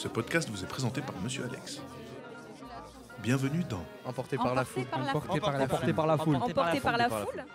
Ce podcast vous est présenté par Monsieur Alex. Bienvenue dans Emporté par la foule. Emporté par la foule. Emporté par la foule.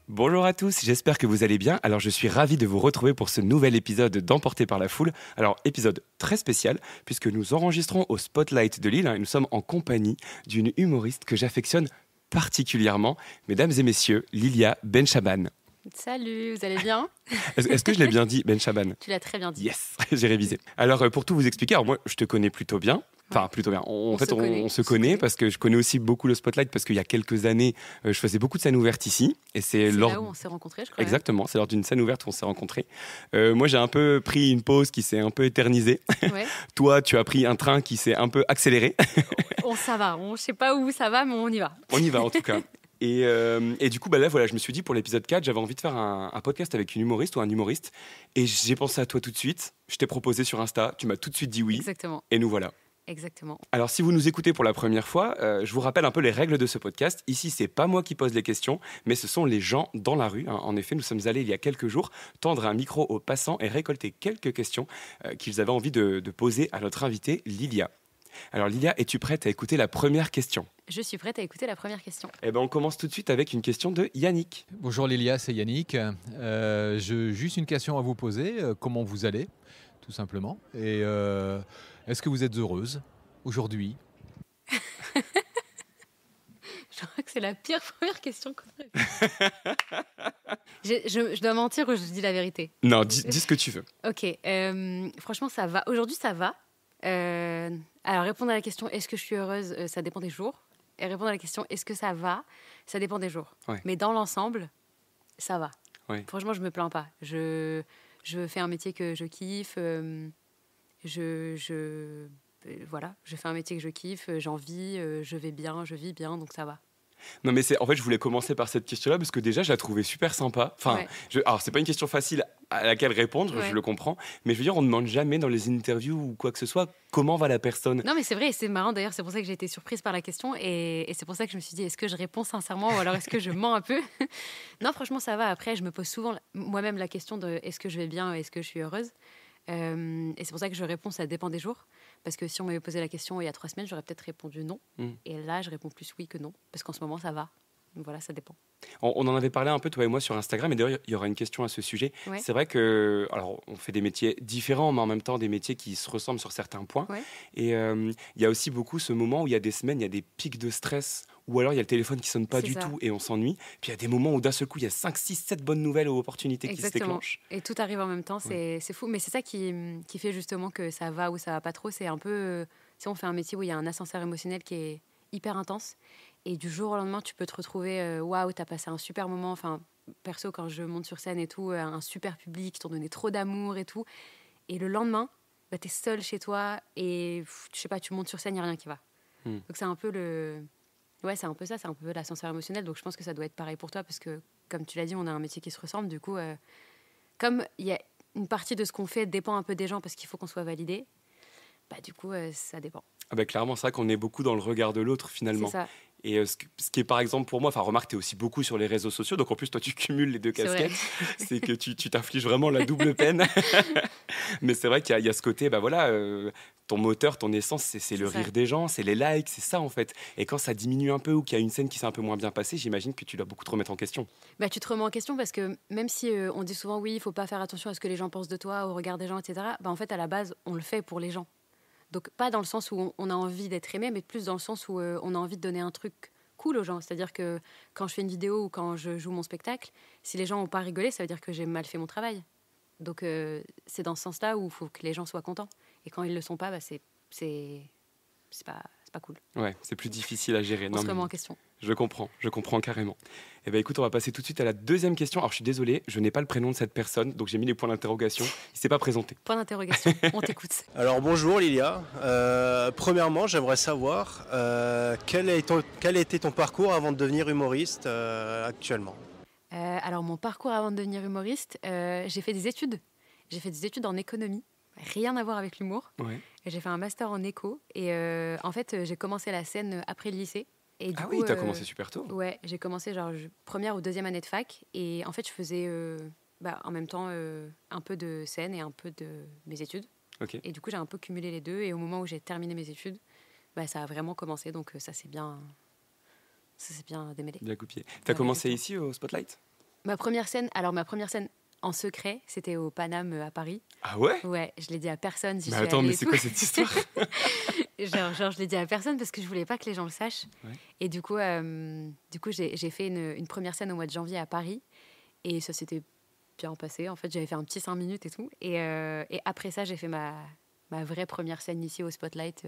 Bonjour à tous, j'espère que vous allez bien. Alors je suis ravi de vous retrouver pour ce nouvel épisode d'Emporté par la foule. Alors épisode très spécial puisque nous enregistrons au Spotlight de Lille et nous sommes en compagnie d'une humoriste que j'affectionne particulièrement. Mesdames et messieurs, Lilia Benchaban. Salut, vous allez bien? Est-ce que je l'ai bien dit, Benchaban? Tu l'as très bien dit. Yes, j'ai révisé. Alors pour tout vous expliquer, alors moi je te connais plutôt bien. Enfin, plutôt bien. On se connaît parce que je connais aussi beaucoup le Spotlight parce qu'il y a quelques années, je faisais beaucoup de scènes ouvertes ici. Et c'est là où on s'est rencontrés, je crois. Exactement, c'est lors d'une scène ouverte où on s'est rencontrés. Moi, j'ai un peu pris une pause qui s'est un peu éternisée. Ouais. Toi, tu as pris un train qui s'est un peu accéléré. Ça va, je sais pas où ça va, mais on y va. On y va en tout cas. Et du coup, là, voilà, je me suis dit pour l'épisode 4, j'avais envie de faire un podcast avec une humoriste ou un humoriste. Et j'ai pensé à toi tout de suite. Je t'ai proposé sur Insta, tu m'as tout de suite dit oui. Exactement. Et nous voilà. Exactement. Alors, si vous nous écoutez pour la première fois, je vous rappelle un peu les règles de ce podcast. Ici, c'est pas moi qui pose les questions, mais ce sont les gens dans la rue. En effet, nous sommes allés il y a quelques jours tendre un micro aux passants et récolter quelques questions qu'ils avaient envie de poser à notre invitée, Lilia. Alors, Lilia, es-tu prête à écouter la première question? Je suis prête à écouter la première question. Eh ben, on commence tout de suite avec une question de Yannick. Bonjour Lilia, c'est Yannick. Juste une question à vous poser. Comment vous allez, tout simplement? Et est-ce que vous êtes heureuse aujourd'hui? Je crois que c'est la pire première question qu'on a eue. Je dois mentir ou je dis la vérité? Non, dis ce que tu veux. Ok, franchement, ça va. Aujourd'hui, ça va. Alors, répondre à la question « Est-ce que je suis heureuse ?» ça dépend des jours. Et répondre à la question « Est-ce que ça va ?» ça dépend des jours. Ouais. Mais dans l'ensemble, ça va. Ouais. Franchement, je me plains pas. Je fais un métier que je kiffe. Voilà, je fais un métier que je kiffe. J'en vis. Je vais bien. Je vis bien. Donc ça va. Non, mais en fait, je voulais commencer par cette question-là parce que déjà, je la trouvais super sympa. Enfin, ouais. Alors, c'est pas une question facile à laquelle répondre, ouais. Je le comprends. Mais je veux dire, on ne demande jamais dans les interviews ou quoi que ce soit comment va la personne. Non, mais c'est vrai, et c'est marrant d'ailleurs. C'est pour ça que j'ai été surprise par la question et c'est pour ça que je me suis dit est-ce que je réponds sincèrement ou alors est-ce que je mens un peu? Non, franchement, ça va. Après, je me pose souvent moi-même la question de est-ce que je vais bien, est-ce que je suis heureuse? Et c'est pour ça que je réponds ça dépend des jours. Parce que si on m'avait posé la question il y a 3 semaines, j'aurais peut-être répondu non. Et là, je réponds plus oui que non. Parce qu'en ce moment, ça va. Donc voilà, ça dépend. On en avait parlé un peu, toi et moi, sur Instagram. Et d'ailleurs, il y aura une question à ce sujet. Ouais. C'est vrai que, alors, on fait des métiers différents, mais en même temps, des métiers qui se ressemblent sur certains points. Ouais. Et il y a aussi beaucoup ce moment où il y a des semaines, il y a des pics de stress. Ou alors, il y a le téléphone qui sonne pas du tout et on s'ennuie. Puis il y a des moments où d'un seul coup, il y a 5, 6, 7 bonnes nouvelles ou opportunités qui se déclenchent. Et tout arrive en même temps, c'est fou. Mais c'est ça qui fait justement que ça va ou ça va pas trop. C'est un peu... si on fait un métier où il y a un ascenseur émotionnel qui est hyper intense. Et du jour au lendemain, tu peux te retrouver, waouh, t'as passé un super moment. Enfin, perso, quand je monte sur scène et tout, un super public, qui t'ont donné trop d'amour et tout. Et le lendemain, bah, t'es seul chez toi et je sais pas, tu montes sur scène, il n'y a rien qui va. Donc c'est un peu c'est un peu ça, c'est un peu l'ascenseur émotionnel. Donc je pense que ça doit être pareil pour toi parce que, comme tu l'as dit, on a un métier qui se ressemble. Du coup, comme il y a une partie de ce qu'on fait dépend un peu des gens parce qu'il faut qu'on soit validé, bah du coup, ça dépend. Ah bah clairement, c'est vrai qu'on est beaucoup dans le regard de l'autre finalement. C'est ça. Et ce qui est par exemple pour moi, enfin remarque, tu es aussi beaucoup sur les réseaux sociaux, donc en plus toi tu cumules les deux casquettes, c'est que tu t'infliges vraiment la double peine. Mais c'est vrai qu'il y a ce côté, bah voilà, ton moteur, ton essence, c'est le rire des gens, c'est les likes, c'est ça en fait. Et quand ça diminue un peu ou qu'il y a une scène qui s'est un peu moins bien passée, j'imagine que tu dois beaucoup te remettre en question. Bah, tu te remets en question parce que même si on dit souvent oui, il faut pas faire attention à ce que les gens pensent de toi, au regard des gens, etc. Bah, en fait, à la base, on le fait pour les gens. Donc pas dans le sens où on a envie d'être aimé, mais plus dans le sens où on a envie de donner un truc cool aux gens. C'est-à-dire que quand je fais une vidéo ou quand je joue mon spectacle, si les gens n'ont pas rigolé, ça veut dire que j'ai mal fait mon travail. Donc c'est dans ce sens-là où il faut que les gens soient contents. Et quand ils le sont pas, bah, c'est pas cool. Ouais, c'est plus difficile à gérer. On se remet en question. Je comprends carrément. Eh ben écoute, on va passer tout de suite à la deuxième question. Alors je suis désolé, je n'ai pas le prénom de cette personne, donc j'ai mis les points d'interrogation. Il s'est pas présenté. Point d'interrogation, on t'écoute. Alors bonjour Lilia. Premièrement, j'aimerais savoir quel a été ton parcours avant de devenir humoriste actuellement. Alors mon parcours avant de devenir humoriste, j'ai fait des études. J'ai fait des études en économie. Rien à voir avec l'humour. Ouais. J'ai fait un master en éco et en fait j'ai commencé la scène après le lycée. Et du coup, oui, t'as commencé super tôt. Ouais, j'ai commencé genre première ou deuxième année de fac et en fait je faisais en même temps un peu de scène et un peu de mes études. Ok. Et du coup, j'ai un peu cumulé les deux. Et au moment où j'ai terminé mes études, ça a vraiment commencé. Donc ça s'est bien démêlé. Bien copié. Tu as commencé ici au Spotlight? Ma première scène en secret, c'était au Paname à Paris. Ah ouais? Ouais, je l'ai dit à personne. Mais attends, mais c'est quoi cette histoire? genre, je l'ai dit à personne parce que je voulais pas que les gens le sachent. Ouais. Et du coup, j'ai fait une première scène au mois de janvier à Paris. Et ça s'était bien passé. En fait, j'avais fait un petit 5 minutes et tout. Et après ça, j'ai fait ma vraie première scène ici au Spotlight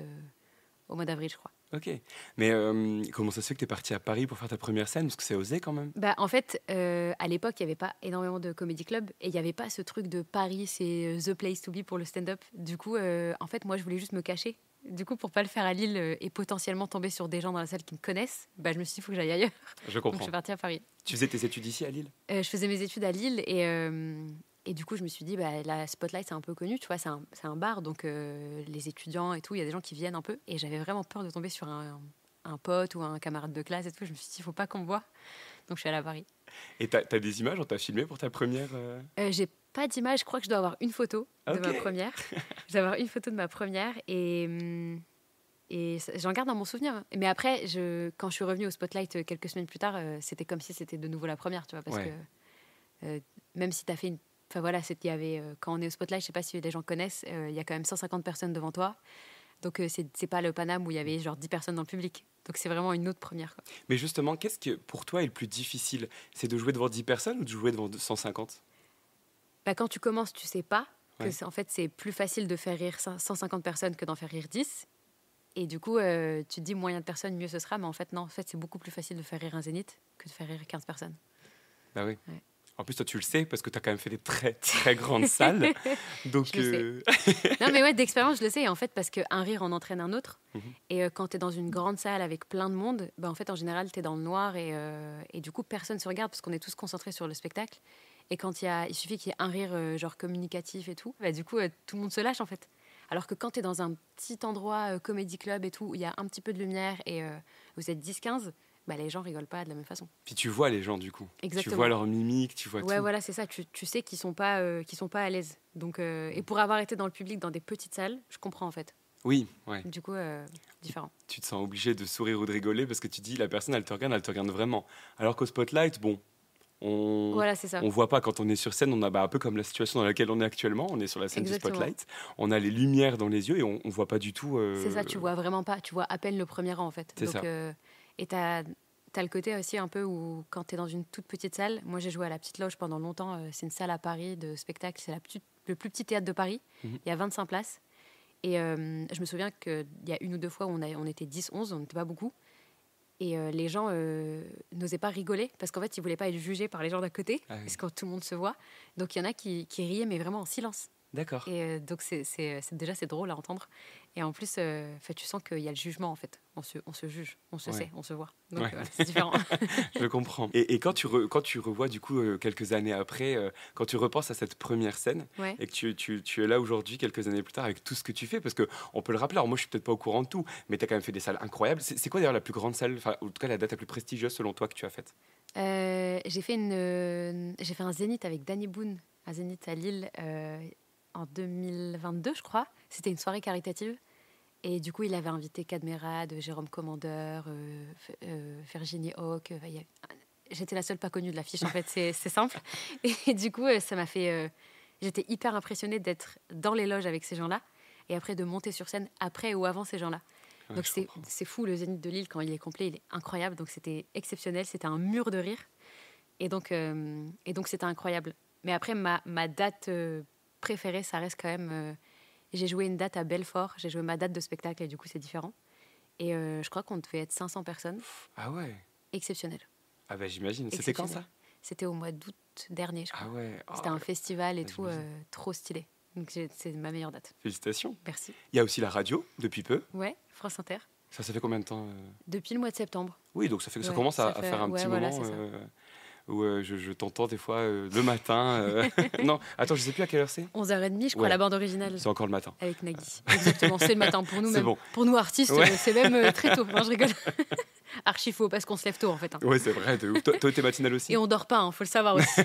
au mois d'avril, je crois. Ok. Mais comment ça se fait que tu es partie à Paris pour faire ta première scène? Parce que c'est osé quand même. En fait, à l'époque, il n'y avait pas énormément de comedy club et il n'y avait pas ce truc de Paris, c'est the place to be pour le stand-up. Du coup, en fait, moi, je voulais juste me cacher. Du coup, pour pas le faire à Lille et potentiellement tomber sur des gens dans la salle qui me connaissent, je me suis dit, il faut que j'aille ailleurs. Je Donc, comprends. je suis partie à Paris. Tu faisais tes études ici à Lille? Je faisais mes études à Lille et du coup, je me suis dit, la Spotlight, c'est un peu connu, tu vois, c'est un bar, donc les étudiants et tout, il y a des gens qui viennent un peu. Et j'avais vraiment peur de tomber sur un pote ou un camarade de classe et tout. Je me suis dit, il faut pas qu'on me voit. Donc, je suis allée à Paris. Et t'as des images? On t'a filmé pour ta première J'ai pas d'image, je crois que je dois avoir une photo de ma première. Je dois avoir une photo de ma première et j'en garde dans mon souvenir. Mais après, quand je suis revenue au Spotlight quelques semaines plus tard, c'était comme si c'était de nouveau la première, tu vois, parce que même si tu as fait une... Enfin voilà, il y avait, quand on est au Spotlight, je sais pas si les gens connaissent, il y a quand même 150 personnes devant toi. Donc c'est pas le Paname où il y avait genre 10 personnes dans le public. Donc c'est vraiment une autre première, quoi. Mais justement, qu'est-ce que pour toi est le plus difficile? C'est de jouer devant 10 personnes ou de jouer devant 150? Quand tu commences, tu sais pas que Ouais. en fait, c'est plus facile de faire rire 150 personnes que d'en faire rire 10. Et du coup, tu te dis, moins il y a de personnes, mieux ce sera. Mais en fait, non, c'est beaucoup plus facile de faire rire un zénith que de faire rire 15 personnes. Bah oui. Ouais. En plus, toi, tu le sais parce que tu as quand même fait des très, très grandes salles. Donc, Je le Non, mais ouais, d'expérience, je le sais. Et en fait, parce qu'un rire en entraîne un autre. Mhm. Et quand tu es dans une grande salle avec plein de monde, en fait, en général, tu es dans le noir. Et du coup, personne ne se regarde parce qu'on est tous concentrés sur le spectacle. Et quand il suffit qu'il y ait un rire genre communicatif et tout, du coup, tout le monde se lâche, en fait. Alors que quand tu es dans un petit endroit, comédie club et tout, où il y a un petit peu de lumière et vous êtes 10-15, les gens rigolent pas de la même façon. puis tu vois les gens du coup. Exactement. Tu vois leur mimique, tu vois Ouais, tout. voilà, c'est ça. Tu sais qu'ils sont pas à l'aise. Donc, et pour avoir été dans le public dans des petites salles, je comprends en fait. Oui, ouais. Du coup, différent. Tu te sens obligé de sourire ou de rigoler parce que tu dis la personne elle te regarde vraiment. Alors qu'au Spotlight, bon, Voilà, c'est ça. on voit pas quand on est sur scène, on a un peu comme la situation dans laquelle on est actuellement, on est sur la scène Exactement. du Spotlight, on a les lumières dans les yeux et on voit pas du tout. C'est ça, tu vois vraiment pas. Tu vois à peine le premier rang en fait. C'est Donc, ça. Et t'as le côté aussi un peu où quand t'es dans une toute petite salle, moi j'ai joué à la Petite Loge pendant longtemps, c'est une salle à Paris de spectacle, c'est le plus petit théâtre de Paris, Mhm. il y a 25 places. Et je me souviens qu'il y a une ou deux fois où on était 10-11, on n'était pas beaucoup. Et les gens n'osaient pas rigoler parce qu'en fait, ils voulaient pas être jugés par les gens d'à côté, Ah oui. parce que tout le monde se voit. Donc il y en a qui riaient, mais vraiment en silence. D'accord. Et donc déjà, c'est drôle à entendre. Et en plus, tu sens qu'il y a le jugement, en fait. On se juge, on se Ouais. sait, on se voit. Donc Ouais. voilà, c'est différent. Je comprends. Et quand tu revois du coup quelques années après, quand tu repenses à cette première scène Ouais. et que tu es là aujourd'hui quelques années plus tard avec tout ce que tu fais, parce que on peut le rappeler, alors moi je suis peut-être pas au courant de tout, mais tu as quand même fait des salles incroyables. C'est quoi d'ailleurs la plus grande salle, enfin en tout cas la date la plus prestigieuse selon toi que tu as faite? J'ai fait un zénith avec Danny Boone, un zénith à Lille en 2022, je crois. C'était une soirée caritative. Et du coup, il avait invité Cadmerade, Jérôme Commandeur, Virginie Hawk. J'étais la seule pas connue de l'affiche, en fait, c'est simple. Et du coup, ça m'a fait... j'étais hyper impressionnée d'être dans les loges avec ces gens-là et après de monter sur scène après ou avant ces gens-là. Ouais, Donc je c'est comprends. fou, le Zénith de Lille, quand il est complet, il est incroyable. Donc c'était exceptionnel, c'était un mur de rire. Et donc c'était incroyable. Mais après, ma date préférée, ça reste quand même... j'ai joué une date à Belfort, j'ai joué ma date de spectacle et du coup c'est différent. Et je crois qu'on devait être 500 personnes. Ah ouais. Exceptionnel. Ah bah j'imagine. C'était quand ça? C'était au mois d'août dernier, je crois. Ah ouais. Oh, C'était un festival et tout, j'imagine. trop stylé. Donc c'est ma meilleure date. Félicitations. Merci. Il y a aussi la radio depuis peu. Ouais, France Inter. Ça fait combien de temps Depuis le mois de septembre. Oui, donc ça fait que ça Ouais, commence ça à fait- faire un ouais, petit voilà, moment c'est ça. où je t'entends des fois le matin. Non, attends, je sais plus à quelle heure c'est. 11h30, je crois, Ouais. la bande originale. C'est encore le matin. Avec Nagui. Exactement, c'est le matin pour nous, C'est même. bon. Pour nous, artistes, Ouais. c'est même très tôt. Non, je rigole. Archi faux, parce qu'on se lève tôt, en fait. Hein. Ouais, c'est vrai. De ouf. Toi, t'es matinale aussi? Et on dort pas, faut le savoir aussi.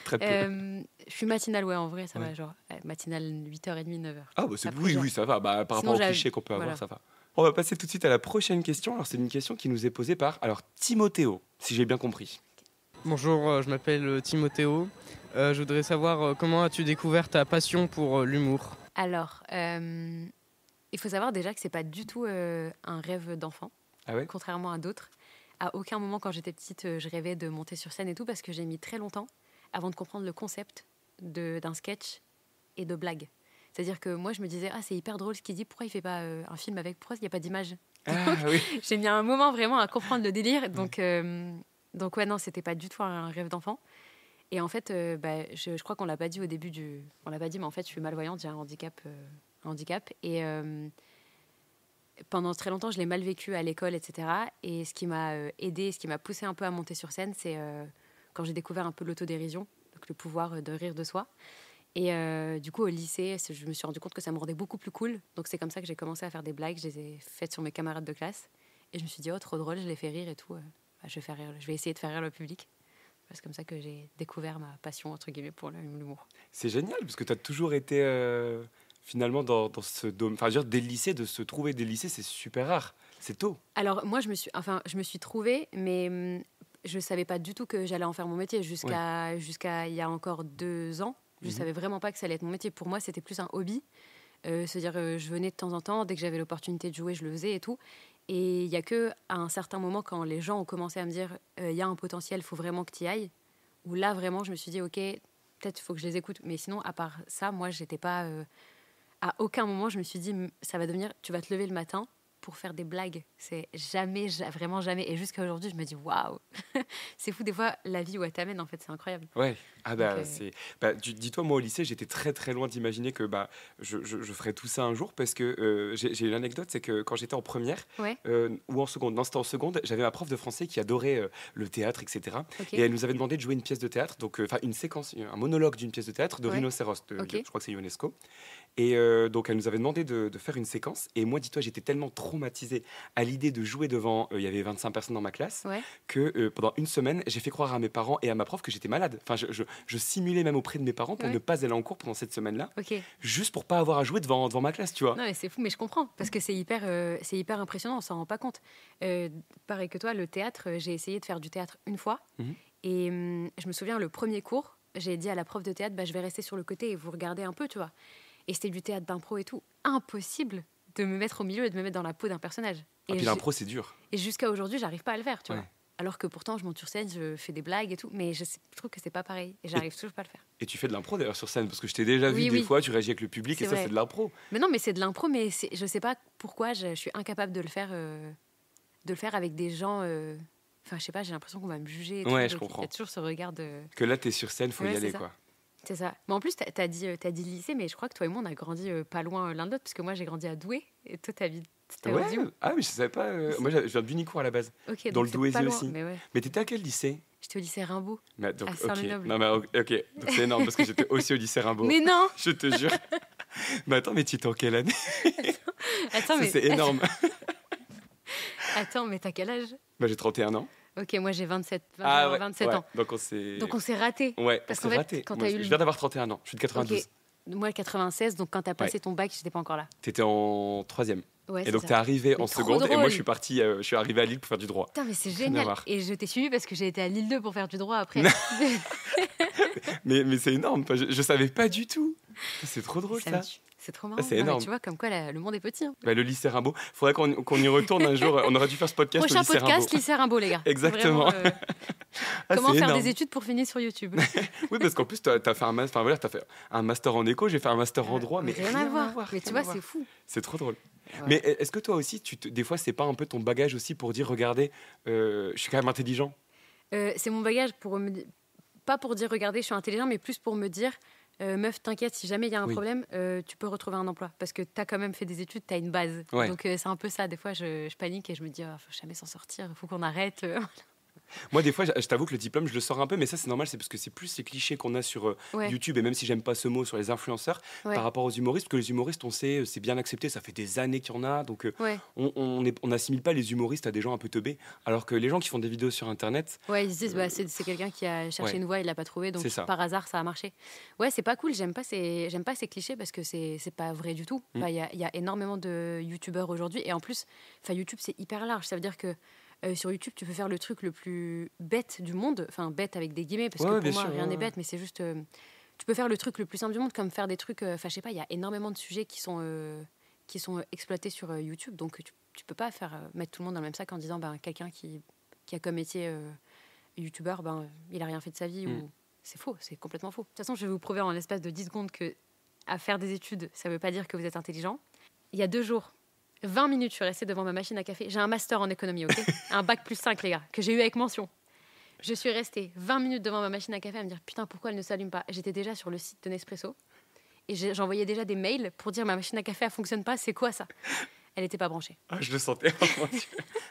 Très peu. Je suis matinale, ouais, en vrai, ça va. Genre, matinale 8h30, 9h. Ah, bah oui, ça va. Bah, par rapport aux clichés qu'on peut avoir, ça va. On va passer tout de suite à la prochaine question. Alors, c'est une question qui nous est posée par Timothéo, si j'ai bien compris. Bonjour, je m'appelle Timothéo. Je voudrais savoir comment as-tu découvert ta passion pour l'humour? Alors, il faut savoir déjà que c'est pas du tout un rêve d'enfant, contrairement à d'autres. À aucun moment, quand j'étais petite, je rêvais de monter sur scène et tout, parce que j'ai mis très longtemps avant de comprendre le concept d'un sketch et de blagues. C'est-à-dire que moi, je me disais, c'est hyper drôle ce qu'il dit, pourquoi il fait pas un film avec, pourquoi il n'y a pas d'image? J'ai mis un moment vraiment à comprendre le délire, donc ouais, non, c'était pas du tout un rêve d'enfant. Et en fait, je crois qu'on l'a pas dit au début on l'a pas dit, mais en fait, je suis malvoyante, j'ai un handicap. Et pendant très longtemps, je l'ai mal vécu à l'école, etc. Et ce qui m'a aidée, ce qui m'a poussée un peu à monter sur scène, c'est quand j'ai découvert un peu l'autodérision, donc le pouvoir de rire de soi. Et du coup, au lycée, je me suis rendu compte que ça me rendait beaucoup plus cool. Donc c'est comme ça que j'ai commencé à faire des blagues. Je les ai faites sur mes camarades de classe. Et je me suis dit, trop drôle, je les fais rire et tout. Je vais essayer de faire rire le public. C'est comme ça que j'ai découvert ma passion, entre guillemets, pour l'humour. C'est génial, parce que tu as toujours été finalement dans ce domaine. Enfin, dès le lycée, de se trouver dès le lycée, c'est super rare. C'est tôt. Alors, moi, je me suis trouvée, mais je ne savais pas du tout que j'allais en faire mon métier. Jusqu'à il y a encore 2 ans, je ne savais vraiment pas que ça allait être mon métier. Pour moi, c'était plus un hobby. C'est-à-dire, je venais de temps en temps, dès que j'avais l'opportunité de jouer, je le faisais et tout. Et il n'y a qu'à un certain moment, quand les gens ont commencé à me dire il y a un potentiel, il faut vraiment que tu y ailles, où là, vraiment, je me suis dit, ok, peut-être il faut que je les écoute. Mais sinon, à part ça, moi, j'étais pas... à aucun moment, je me suis dit, ça va devenir... Tu vas te lever le matin pour faire des blagues. C'est jamais, vraiment jamais. Et jusqu'à aujourd'hui, je me dis, waouh. C'est fou, des fois, la vie où elle t'amène, en fait, c'est incroyable. Ouais. Dis-toi, moi, au lycée, j'étais très, très loin d'imaginer que je ferais tout ça un jour, parce que j'ai une anecdote, c'est que quand j'étais en première, ou en seconde, non, c'était en seconde, j'avais ma prof de français qui adorait le théâtre, etc. Et elle nous avait demandé de jouer une pièce de théâtre, donc une séquence, un monologue d'une pièce de théâtre de Rhinocéros, je crois que c'est UNESCO. Et donc, elle nous avait demandé de faire une séquence. Et moi, dis-toi, j'étais tellement traumatisé à l'idée de jouer devant... Il y avait 25 personnes dans ma classe, que pendant une semaine, j'ai fait croire à mes parents et à ma prof que j'étais malade. Enfin, je simulais même auprès de mes parents pour ne pas aller en cours pendant cette semaine-là, juste pour pas avoir à jouer devant ma classe, tu vois. Non, mais c'est fou, mais je comprends, parce que c'est hyper impressionnant, on s'en rend pas compte. Pareil que toi, le théâtre, j'ai essayé de faire du théâtre une fois. Et je me souviens, le premier cours, j'ai dit à la prof de théâtre, je vais rester sur le côté et vous regardez un peu, tu vois. Et c'était du théâtre d'impro et tout. Impossible de me mettre au milieu et de me mettre dans la peau d'un personnage. Et puis l'impro, c'est dur. Et jusqu'à aujourd'hui, j'arrive pas à le faire, tu vois. Alors que pourtant, je monte sur scène, je fais des blagues et tout, mais je trouve que c'est pas pareil. Et j'arrive toujours pas à le faire. Et tu fais de l'impro d'ailleurs sur scène, parce que je t'ai déjà vu des fois, tu réagis avec le public, c'est et ça, c'est de l'impro. Mais non, mais c'est de l'impro, mais je sais pas pourquoi je suis incapable de le faire avec des gens. Enfin, je sais pas, j'ai l'impression qu'on va me juger. Ouais, je comprends. Il y a toujours ce regard de. Que là, t'es sur scène, faut y aller, quoi. C'est ça. Mais en plus, t'as dit lycée, mais je crois que toi et moi, on a grandi pas loin l'un de l'autre, parce que moi, j'ai grandi à Douai, et toi, t'habites à Diou. Ah oui, je savais pas. Moi, je viens d'Unicourt à la base. Dans le Douaisis aussi. Mais t'étais à quel lycée? J'étais au lycée Rimbaud, à Saint-Lenoble. Non, mais ok, donc c'est énorme, parce que j'étais aussi au lycée Rimbaud. Mais non. Je te jure. Mais attends, mais tu étais en quelle année? Attends, mais... C'est énorme. Attends, mais t'as quel âge? J'ai 31 ans. Ok, moi j'ai 27 ans. Donc on s'est ratés. Ouais, parce qu'en fait, quand je viens d'avoir 31 ans, je suis de 92. Okay. Moi 96, donc quand t'as passé ton bac, j'étais pas encore là. T'étais en 3e. Ouais, et donc t'es arrivé en seconde, et moi je suis arrivé à Lille pour faire du droit. Putain, mais c'est génial. Et je t'ai suivi parce que j'ai été à Lille 2 pour faire du droit après. mais c'est énorme, je savais pas du tout. C'est trop drôle ça. C'est trop marrant. C'est énorme. Tu vois, comme quoi le monde est petit. Hein. Le lycée Rimbaud. Faudrait qu'on y retourne un jour. On aurait dû faire ce podcast au lycée Rimbaud. Prochain podcast, lycée Rimbaud, les gars. Exactement. Vraiment, comment faire des études pour finir sur YouTube. Oui, parce qu'en plus, t'as fait un master en éco, j'ai fait un master en droit. Mais rien à voir. Mais tu vois, c'est fou. C'est trop drôle. Ouais. Mais est-ce que toi aussi, des fois, c'est pas un peu ton bagage aussi pour dire, regardez, je suis quand même intelligent? C'est mon bagage pas pour dire, regardez, je suis intelligent, mais plus pour me dire... meuf, t'inquiète, si jamais il y a un problème, tu peux retrouver un emploi. Parce que t'as quand même fait des études, t'as une base. Donc c'est un peu ça. Des fois, je panique et je me dis, faut jamais s'en sortir, il faut qu'on arrête. Moi, des fois, je t'avoue que le diplôme, je le sors un peu, mais ça, c'est normal, c'est parce que c'est plus ces clichés qu'on a sur YouTube, et même si j'aime pas ce mot, sur les influenceurs, par rapport aux humoristes, parce que les humoristes, on sait, c'est bien accepté, ça fait des années qu'il y en a, donc on n'assimile pas les humoristes à des gens un peu teubés, alors que les gens qui font des vidéos sur Internet... Ouais, ils se disent, c'est quelqu'un qui a cherché une voie, il l'a pas trouvé, donc par hasard, ça a marché. Ouais, c'est pas cool, j'aime pas ces clichés, parce que c'est pas vrai du tout. Il y a énormément de youtubeurs aujourd'hui, et en plus, YouTube, c'est hyper large, ça veut dire que sur YouTube, tu peux faire le truc le plus bête du monde, enfin bête avec des guillemets, parce que pour moi, rien n'est bête, mais c'est juste... tu peux faire le truc le plus simple du monde, comme faire des trucs... Enfin, je sais pas, il y a énormément de sujets qui sont exploités sur YouTube, donc tu peux pas mettre tout le monde dans le même sac en disant quelqu'un qui a comme métier youtubeur, il a rien fait de sa vie, ou... C'est faux, c'est complètement faux. De toute façon, je vais vous prouver en l'espace de 10 secondes que à faire des études, ça veut pas dire que vous êtes intelligent. Il y a 2 jours, 20 minutes, je suis restée devant ma machine à café. J'ai un master en économie, ok, un bac +5, les gars, que j'ai eu avec mention. Je suis restée 20 minutes devant ma machine à café à me dire putain, pourquoi elle ne s'allume pas. J'étais déjà sur le site de Nespresso et j'envoyais déjà des mails pour dire ma machine à café elle fonctionne pas, c'est quoi ça? Elle n'était pas branchée. Ah, je le sentais.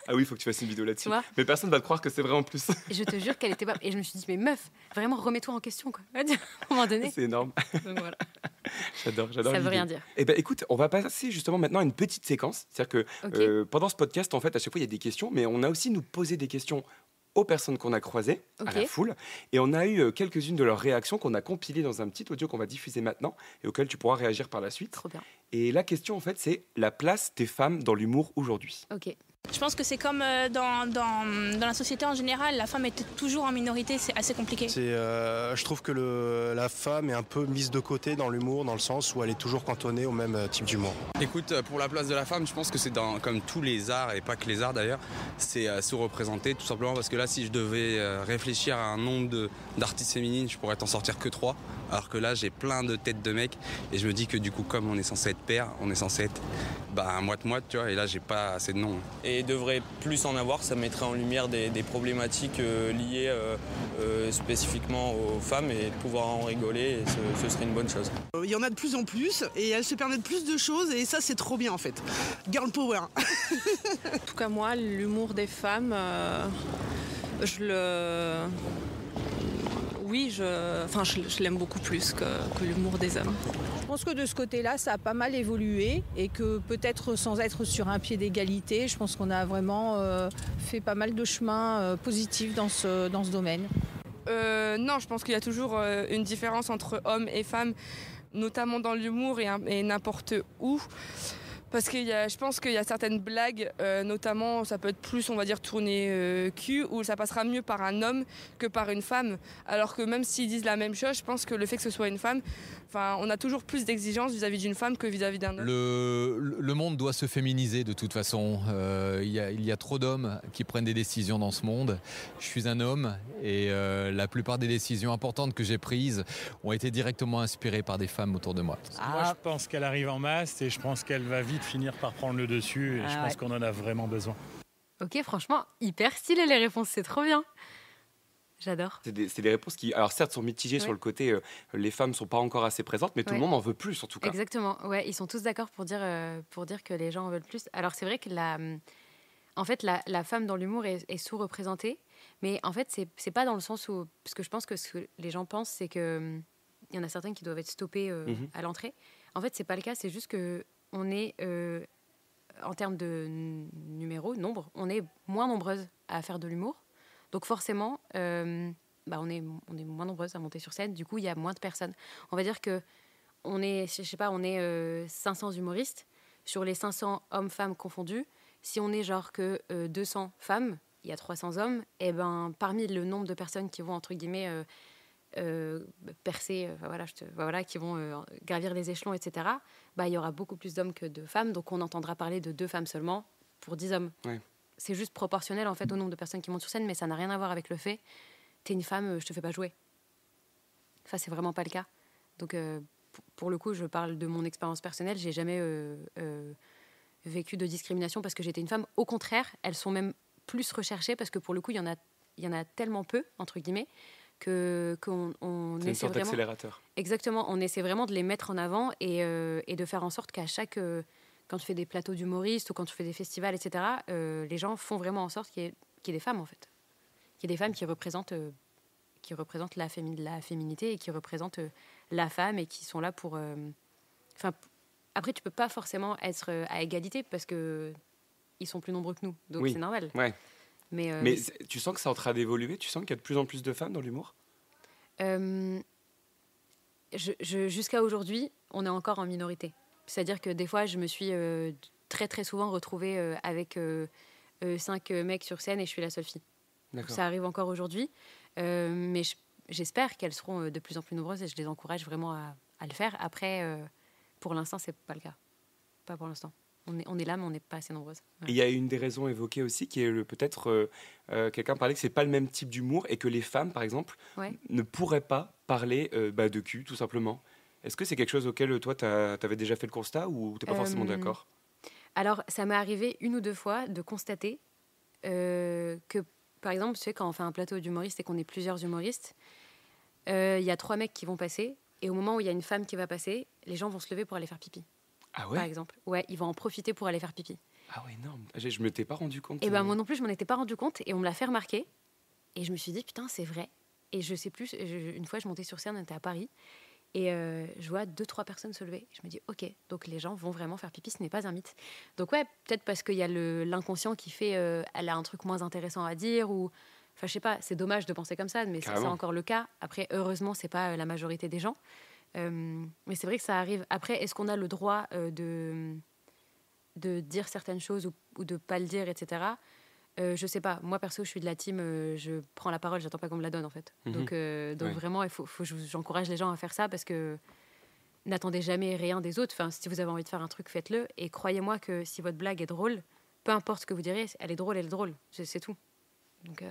Ah oui, il faut que tu fasses une vidéo là-dessus. Mais personne va te croire que c'est vrai en plus. Et je te jure qu'elle était pas. Et je me suis dit, mais meuf, vraiment, remets-toi en question, quoi. À un moment donné. C'est énorme. Donc voilà. J'adore. Ça veut rien dire. Eh ben, écoute, on va passer justement maintenant à une petite séquence. C'est-à-dire que pendant ce podcast, en fait, à chaque fois, il y a des questions, mais on a aussi nous posé des questions aux personnes qu'on a croisées, à la foule. Et on a eu quelques-unes de leurs réactions qu'on a compilées dans un petit audio qu'on va diffuser maintenant et auquel tu pourras réagir par la suite. Trop bien. Et la question, en fait, c'est la place des femmes dans l'humour aujourd'hui. Ok. Je pense que c'est comme dans la société en général, la femme est toujours en minorité, c'est assez compliqué. Je trouve que la femme est un peu mise de côté dans l'humour, dans le sens où elle est toujours cantonnée au même type d'humour. Écoute, pour la place de la femme, je pense que c'est comme tous les arts, et pas que les arts d'ailleurs, c'est sous-représenté, tout simplement parce que là, si je devais réfléchir à un nombre d'artistes féminines, je pourrais t'en sortir que 3, alors que là, j'ai plein de têtes de mecs, et je me dis que du coup, comme on est censé être pair, on est censé être moite-moite, tu vois, et là, j'ai pas assez de noms. Et devrait plus en avoir, ça mettrait en lumière des problématiques liées spécifiquement aux femmes, et de pouvoir en rigoler, et ce serait une bonne chose. Il y en a de plus en plus et elles se permettent plus de choses et ça c'est trop bien en fait. Girl power. En tout cas moi, l'humour des femmes, je l'aime beaucoup plus que l'humour des hommes. Je pense que de ce côté-là, ça a pas mal évolué et que peut-être sans être sur un pied d'égalité, je pense qu'on a vraiment fait pas mal de chemin positifs dans ce domaine. Non, je pense qu'il y a toujours une différence entre hommes et femmes, notamment dans l'humour et n'importe où. Parce que je pense qu'il y a certaines blagues, notamment ça peut être plus on va dire tourné cul, où ça passera mieux par un homme que par une femme. Alors que même s'ils disent la même chose, je pense que le fait que ce soit une femme, on a toujours plus d'exigences vis-à-vis d'une femme que vis-à-vis d'un homme. Le monde doit se féminiser de toute façon. Il y a trop d'hommes qui prennent des décisions dans ce monde. Je suis un homme et la plupart des décisions importantes que j'ai prises ont été directement inspirées par des femmes autour de moi. Moi, je pense qu'elle arrive en masse et je pense qu'elle va vite finir par prendre le dessus et je pense qu'on en a vraiment besoin. Ok, franchement, hyper stylé les réponses, c'est trop bien. J'adore. C'est des réponses qui, alors certes, sont mitigées sur le côté les femmes ne sont pas encore assez présentes, mais tout le monde en veut plus en tout cas. Exactement, ouais, ils sont tous d'accord pour dire que les gens en veulent plus. Alors c'est vrai que la femme dans l'humour est sous-représentée, mais en fait, c'est pas dans le sens où... Parce que je pense que ce que les gens pensent, c'est qu'il y en a certaines qui doivent être stoppées à l'entrée. En fait, c'est pas le cas, c'est juste qu'on est... en termes de nombre, on est moins nombreuses à faire de l'humour. Donc forcément, on est moins nombreuses à monter sur scène. Du coup, il y a moins de personnes. On va dire que on est 500 humoristes. Sur les 500 hommes-femmes confondus, si on est genre que 200 femmes, il y a 300 hommes, et parmi le nombre de personnes qui vont, entre guillemets, percer, qui vont gravir les échelons, etc., il y aura beaucoup plus d'hommes que de femmes. Donc on entendra parler de 2 femmes seulement pour 10 hommes. Ouais. C'est juste proportionnel en fait au nombre de personnes qui montent sur scène, mais ça n'a rien à voir avec le fait t'es une femme, je te fais pas jouer. Ça, c'est vraiment pas le cas. Donc pour le coup, je parle de mon expérience personnelle. J'ai jamais vécu de discrimination parce que j'étais une femme. Au contraire, elles sont même plus recherchées parce que pour le coup, il y en a tellement peu entre guillemets qu'on c'est une sorte d'accélérateur. Exactement, on essaie vraiment de les mettre en avant et de faire en sorte qu'à chaque quand tu fais des plateaux d'humoristes ou quand tu fais des festivals, etc., les gens font vraiment en sorte qu'il y ait des femmes, en fait. Il y a des femmes qui représentent la féminité et qui représentent la femme et qui sont là pour... après, tu peux pas forcément être à égalité parce qu'ils sont plus nombreux que nous, donc c'est normal. Ouais. Mais tu sens que c'est en train d'évoluer? Tu sens qu'il y a de plus en plus de femmes dans l'humour? Jusqu'à aujourd'hui, on est encore en minorité. C'est-à-dire que des fois, je me suis très très souvent retrouvée avec 5 mecs sur scène et je suis la seule fille. Ça arrive encore aujourd'hui, mais j'espère qu'elles seront de plus en plus nombreuses et je les encourage vraiment à le faire. Après, pour l'instant, c'est pas le cas. Pas pour l'instant. On est là, mais on n'est pas assez nombreuses. Il y a une des raisons évoquées aussi, qui est peut-être quelqu'un parlait que c'est pas le même type d'humour et que les femmes, par exemple, ne pourraient pas parler de cul, tout simplement. Est-ce que c'est quelque chose auquel toi, tu avais déjà fait le constat ou tu n'es pas forcément d'accord? Alors, ça m'est arrivé 1 ou 2 fois de constater que, par exemple, tu sais, quand on fait un plateau d'humoristes et qu'on est plusieurs humoristes, il y a 3 mecs qui vont passer et au moment où il y a une femme qui va passer, les gens vont se lever pour aller faire pipi. Ah ouais? Par exemple. Ouais, ils vont en profiter pour aller faire pipi. Ah ouais, énorme. Je m'étais pas rendu compte. Et moi non plus, je m'en étais pas rendu compte et on me l'a fait remarquer. Et je me suis dit, putain, c'est vrai. Et je sais plus, une fois, je montais sur scène, on était à Paris. Et je vois 2-3 personnes se lever. Je me dis, ok, donc les gens vont vraiment faire pipi, ce n'est pas un mythe. Donc ouais, peut-être parce qu'il y a l'inconscient qui fait, elle a un truc moins intéressant à dire ou... Enfin, je sais pas, c'est dommage de penser comme ça, mais c'est encore le cas. Après, heureusement, c'est pas la majorité des gens. Mais c'est vrai que ça arrive. Après, est-ce qu'on a le droit de dire certaines choses ou de pas le dire, etc. Je sais pas. Moi, perso, je suis de la team, je prends la parole, j'attends pas qu'on me la donne, en fait. Donc vraiment, j'encourage les gens à faire ça parce que n'attendez jamais rien des autres. Enfin, si vous avez envie de faire un truc, faites-le. Et croyez-moi que si votre blague est drôle, peu importe ce que vous direz, elle est drôle. C'est tout. Donc...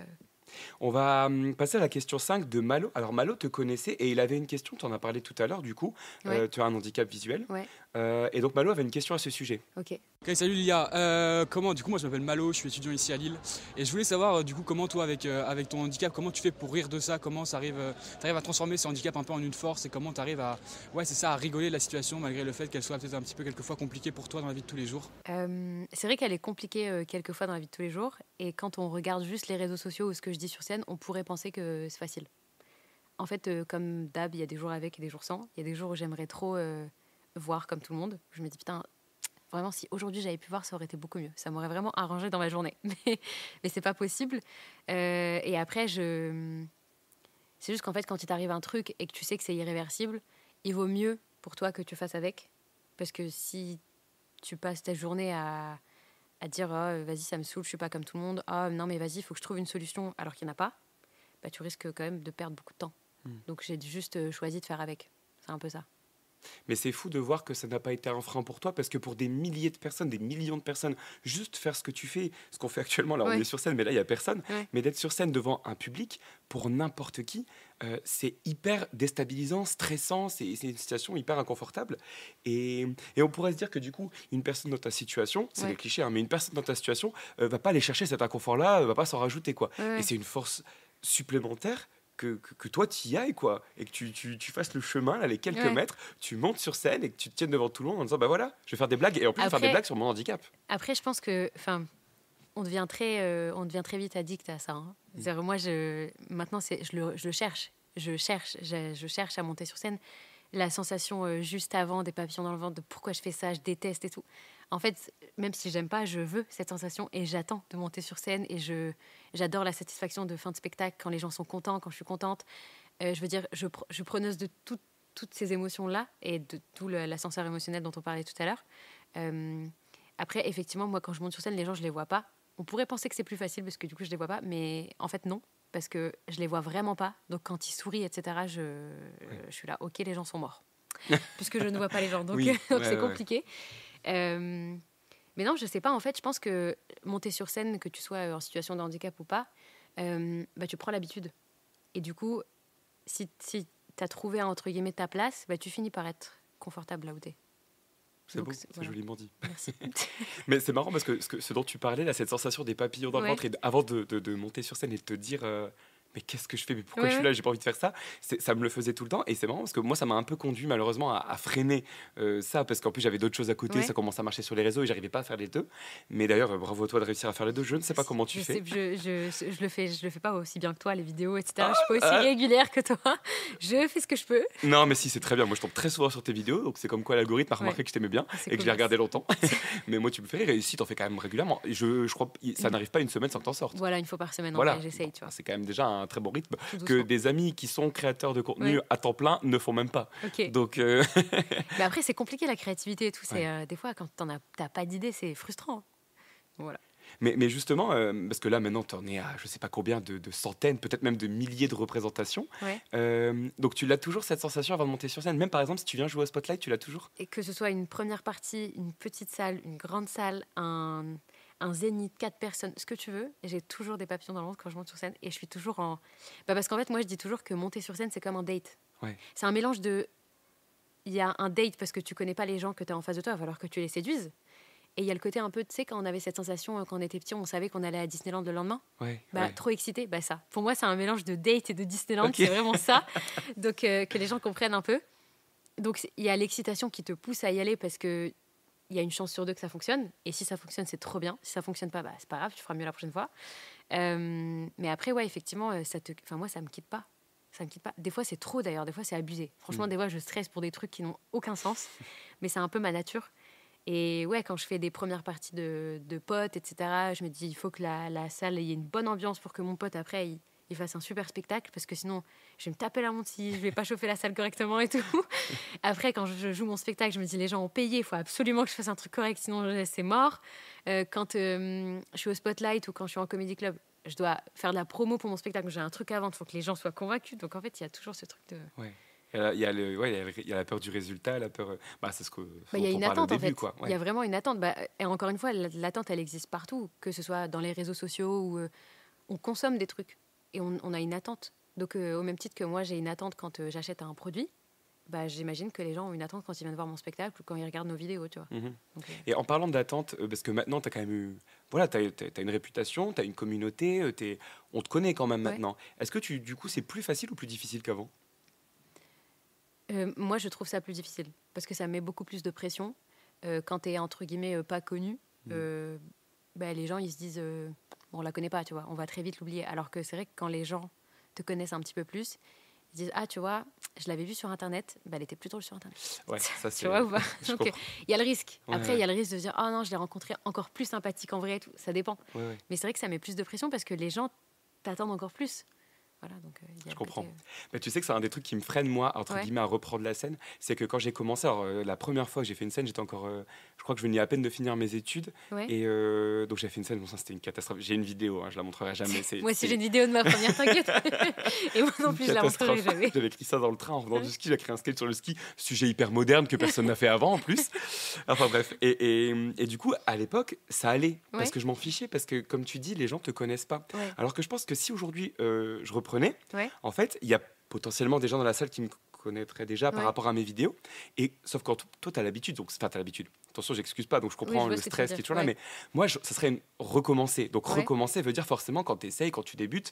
On va passer à la question 5 de Malo. Alors Malo te connaissait et il avait une question, tu en as parlé tout à l'heure du coup. Tu as un handicap visuel. Et donc Malo avait une question à ce sujet. Ok, salut Lilia. Moi je m'appelle Malo, je suis étudiant ici à Lille. Et je voulais savoir du coup comment toi avec ton handicap, comment tu fais pour rire de ça? Comment tu arrives à transformer ce handicap un peu en une force? Et comment tu arrives à rigoler de la situation malgré le fait qu'elle soit peut-être un petit peu quelquefois compliquée pour toi dans la vie de tous les jours? C'est vrai qu'elle est compliquée quelquefois dans la vie de tous les jours. Et quand on regarde juste les réseaux sociaux ou ce que je dis sur scène, on pourrait penser que c'est facile. En fait, comme d'hab, il y a des jours avec et des jours sans. Il y a des jours où j'aimerais trop voir comme tout le monde. Je me dis, putain, vraiment, si aujourd'hui j'avais pu voir, ça aurait été beaucoup mieux. Ça m'aurait vraiment arrangé dans ma journée. Mais c'est pas possible. Et après, c'est juste qu'en fait, quand il t'arrive un truc et que tu sais que c'est irréversible, il vaut mieux pour toi que tu fasses avec. Parce que si tu passes ta journée à dire oh, vas-y, ça me saoule, je suis pas comme tout le monde. Oh, non, mais vas-y, il faut que je trouve une solution alors qu'il n'y en a pas. Bah, tu risques quand même de perdre beaucoup de temps. Donc j'ai juste choisi de faire avec. C'est un peu ça. Mais c'est fou de voir que ça n'a pas été un frein pour toi, parce que pour des milliers de personnes, des millions de personnes, juste faire ce que tu fais, ce qu'on fait actuellement, là on est sur scène, mais là il n'y a personne, mais d'être sur scène devant un public, pour n'importe qui, c'est hyper déstabilisant, stressant, c'est une situation hyper inconfortable. Et on pourrait se dire que du coup, une personne dans ta situation, c'est le cliché, hein, mais une personne dans ta situation va pas aller chercher cet inconfort-là, va pas s'en rajouter, quoi. Et c'est une force supplémentaire que toi tu y ailles, quoi, et que tu fasses le chemin, là, les quelques mètres, tu montes sur scène et que tu te tiennes devant tout le monde en disant bah voilà, je vais faire des blagues, et en plus je vais faire des blagues sur mon handicap. Après, je pense que on devient très vite addict à ça, hein. C'est-à-dire, moi maintenant je cherche à monter sur scène. La sensation juste avant, des papillons dans le ventre, de pourquoi je fais ça, je déteste et tout. En fait, même si j'aime pas, je veux cette sensation et j'attends de monter sur scène, et j'adore la satisfaction de fin de spectacle quand les gens sont contents, quand je suis contente. Je veux dire, je suis preneuse de toutes ces émotions-là et de tout l'ascenseur émotionnel dont on parlait tout à l'heure. Après, effectivement, moi, quand je monte sur scène, les gens, je les vois pas. On pourrait penser que c'est plus facile parce que du coup, je les vois pas, mais en fait, non. Parce que je les vois vraiment pas. Donc quand ils sourient, etc., je suis là, ok, les gens sont morts. Puisque je ne vois pas les gens, donc c'est compliqué. Mais non, je sais pas, en fait, je pense que monter sur scène, que tu sois en situation de handicap ou pas, tu prends l'habitude. Et du coup, si tu as trouvé, entre guillemets, ta place, tu finis par être confortable là où tu es. C'est beau, c'est joliment dit. Merci. Mais c'est marrant parce que ce dont tu parlais, là, cette sensation des papillons dans le ventre, et avant de monter sur scène et de te dire mais qu'est-ce que je fais, mais pourquoi je suis là, j'ai pas envie de faire ça. Ça me le faisait tout le temps, et c'est marrant parce que moi ça m'a un peu conduit malheureusement à freiner ça, parce qu'en plus j'avais d'autres choses à côté, ça commençait à marcher sur les réseaux et j'arrivais pas à faire les deux. Mais d'ailleurs bravo à toi de réussir à faire les deux. Je ne sais pas comment tu fais. Je le fais pas aussi bien que toi, les vidéos, etc. Je suis pas aussi régulière que toi. Je fais ce que je peux. Non mais si, c'est très bien, moi je tombe très souvent sur tes vidéos, donc c'est comme quoi l'algorithme a remarqué que je t'aimais bien et que je l'ai regardé longtemps. Mais moi tu me fais rire, et si t'en fais quand même régulièrement, je crois ça n'arrive pas une semaine sans que t'en sortes. Voilà, une fois par semaine, j'essaye, tu vois. C'est quand même déjà un très bon rythme que des amis qui sont créateurs de contenu à temps plein ne font même pas. Donc mais après c'est compliqué la créativité et tout, c'est des fois quand t'as pas d'idée, c'est frustrant. Voilà. Mais justement, parce que là maintenant tu en es à je sais pas combien de centaines, peut-être même de milliers de représentations. Donc tu l'as toujours cette sensation avant de monter sur scène, même par exemple si tu viens jouer au Spotlight, tu l'as toujours? Et que ce soit une première partie, une petite salle, une grande salle, un zénith, 4 personnes, ce que tu veux, j'ai toujours des papillons dans le ventre quand je monte sur scène, et je suis toujours en... parce qu'en fait, moi, je dis toujours que monter sur scène, c'est comme un date. C'est un mélange de... Il y a un date parce que tu connais pas les gens que tu as en face de toi, il va falloir que tu les séduises. Et il y a le côté un peu, tu sais, quand on avait cette sensation, quand on était petit, on savait qu'on allait à Disneyland le lendemain. Trop excité, ça. Pour moi, c'est un mélange de date et de Disneyland, c'est vraiment ça. Donc, que les gens comprennent un peu. Donc, il y a l'excitation qui te pousse à y aller parce que il y a une chance sur 2 que ça fonctionne. Et si ça fonctionne, c'est trop bien. Si ça fonctionne pas, c'est pas grave, tu feras mieux la prochaine fois. Mais après, effectivement, moi, ça me quitte pas. Ça me quitte pas. Des fois, c'est trop d'ailleurs. Des fois, c'est abusé. Franchement, des fois, je stresse pour des trucs qui n'ont aucun sens. Mais c'est un peu ma nature. Et quand je fais des premières parties de potes, etc., je me dis, il faut que la salle, il y ait une bonne ambiance pour que mon pote, après, il fasse un super spectacle, parce que sinon, je vais me taper la honte si je vais pas chauffer la salle correctement et tout. Après, quand je joue mon spectacle, je me dis, les gens ont payé, il faut absolument que je fasse un truc correct, sinon c'est mort. Quand je suis au Spotlight ou quand je suis en Comedy Club, je dois faire de la promo pour mon spectacle, j'ai un truc à vendre, il faut que les gens soient convaincus. Donc en fait, il y a toujours ce truc de... Il y a la peur du résultat, la peur... c'est ce que il y a une attente, au début, en fait. Il y a vraiment une attente. Et encore une fois, l'attente, elle existe partout, que ce soit dans les réseaux sociaux ou on consomme des trucs. Et on a une attente. Donc, au même titre que moi, j'ai une attente quand j'achète un produit, j'imagine que les gens ont une attente quand ils viennent voir mon spectacle ou quand ils regardent nos vidéos, tu vois. Donc, et en parlant d'attente, parce que maintenant, tu as quand même eu... Voilà, tu as une réputation, tu as une communauté, on te connaît quand même maintenant. Est-ce que, du coup, c'est plus facile ou plus difficile qu'avant? Moi, je trouve ça plus difficile parce que ça met beaucoup plus de pression. Quand tu es, entre guillemets, pas connu, les gens, ils se disent... on la connaît pas, tu vois, on va très vite l'oublier. Alors que c'est vrai que quand les gens te connaissent un petit peu plus, ils disent, ah, tu vois, je l'avais vue sur Internet, elle était plus drôle sur Internet. Ça, c'est... Tu vois ou pas? Donc, il y a le risque. Après, il y a le risque de se dire, ah non, je l'ai rencontré encore plus sympathique en vrai et tout. Ça dépend. Mais c'est vrai que ça met plus de pression parce que les gens t'attendent encore plus. Voilà, donc, je comprends. Mais tu sais que c'est un des trucs qui me freine, moi, entre guillemets, à reprendre la scène. C'est que quand j'ai commencé, la première fois que j'ai fait une scène, j'étais encore... je crois que je venais à peine de finir mes études. Et donc j'ai fait une scène, ça c'était une catastrophe. J'ai une vidéo, je la montrerai jamais. Moi aussi j'ai une vidéo de ma première, t'inquiète. Et moi non plus, je la montrerai jamais. J'avais écrit ça dans le train en revenant du ski, j'ai créé un sketch sur le ski, sujet hyper moderne que personne n'a fait avant en plus. Enfin bref. Et du coup, à l'époque, ça allait. Parce que je m'en fichais, parce que comme tu dis, les gens te connaissent pas. Alors que je pense que si aujourd'hui je reprenais, en fait, il y a potentiellement des gens dans la salle qui me connaîtraient déjà par rapport à mes vidéos. Et sauf quand toi, tu as l'habitude. Donc, tu as l'habitude. Attention, j'excuse pas, donc je comprends le stress qui est toujours là. Mais moi, ça serait recommencer. Donc, recommencer veut dire forcément quand tu essayes, quand tu débutes,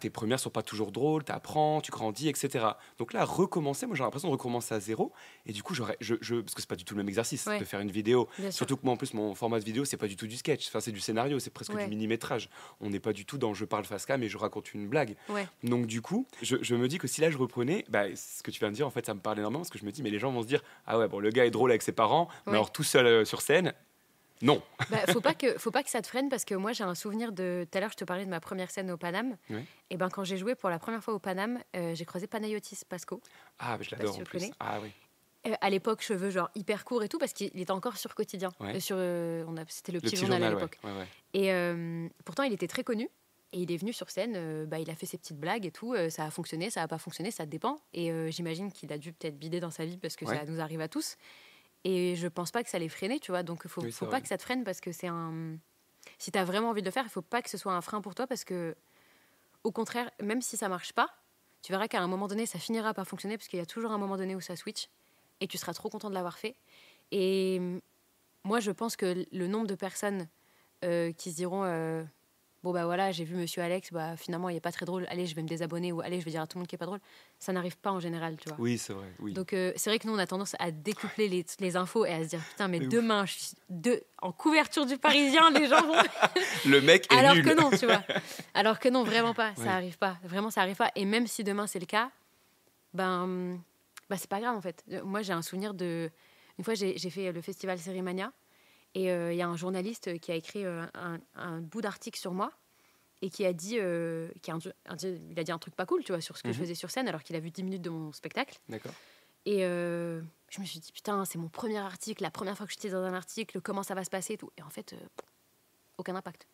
tes premières sont pas toujours drôles, tu apprends, tu grandis, etc. Donc là, recommencer, moi j'ai l'impression de recommencer à zéro. Et du coup, parce que c'est pas du tout le même exercice de faire une vidéo. Surtout que moi, en plus, mon format de vidéo, c'est pas du tout du sketch. Enfin, c'est du scénario, c'est presque du mini-métrage. On n'est pas du tout dans je parle face cam et je raconte une blague. Donc, du coup, je me dis que si là je reprenais, ce que tu viens de dire, en fait, ça me parle énormément parce que je me dis, mais les gens vont se dire, ah ouais, bon, le gars est drôle avec ses parents, mais alors tout seul sur scène, non. Faut pas que ça te freine parce que moi j'ai un souvenir de tout à l'heure je te parlais de ma première scène au Paname. Et quand j'ai joué pour la première fois au Paname, j'ai croisé Panayotis Pasco. Ah, je l'adore en plus. Ah oui. À l'époque, cheveux genre hyper courts et tout parce qu'il était encore sur Quotidien. C'était le petit journal à l'époque. Et pourtant il était très connu. Et il est venu sur scène, il a fait ses petites blagues et tout, ça a fonctionné, ça a pas fonctionné, ça dépend. Et j'imagine qu'il a dû peut-être bider dans sa vie parce que ça nous arrive à tous. Et je pense pas que ça les freinait, tu vois. Donc faut pas que ça te freine parce que c'est un... Si t'as vraiment envie de le faire, il faut pas que ce soit un frein pour toi parce que, au contraire, même si ça marche pas, tu verras qu'à un moment donné, ça finira par fonctionner parce qu'il y a toujours un moment donné où ça switch et tu seras trop content de l'avoir fait. Et moi, je pense que le nombre de personnes qui se diront... bon bah voilà, j'ai vu Monsieur Alex, bah finalement il est pas très drôle, allez je vais me désabonner, ou allez je vais dire à tout le monde qu'il est pas drôle. Ça n'arrive pas en général, tu vois. Oui, c'est vrai. Oui. Donc c'est vrai que nous on a tendance à décupler les infos et à se dire putain mais demain je suis en couverture du Parisien, les gens vont. Le mec est alors nul. que non, tu vois. Alors que non, vraiment pas, ça arrive pas. Vraiment ça arrive pas. Et même si demain c'est le cas, ben c'est pas grave en fait. Moi j'ai un souvenir de une fois j'ai fait le festival Sérimania. Et il y a un journaliste qui a écrit un bout d'article sur moi et qui a dit, il a dit un truc pas cool, tu vois, sur ce que je faisais sur scène, alors qu'il a vu 10 minutes de mon spectacle. D'accord. Et je me suis dit, putain, c'est mon premier article, la première fois que j'étais dans un article, comment ça va se passer et tout. Et en fait, aucun impact.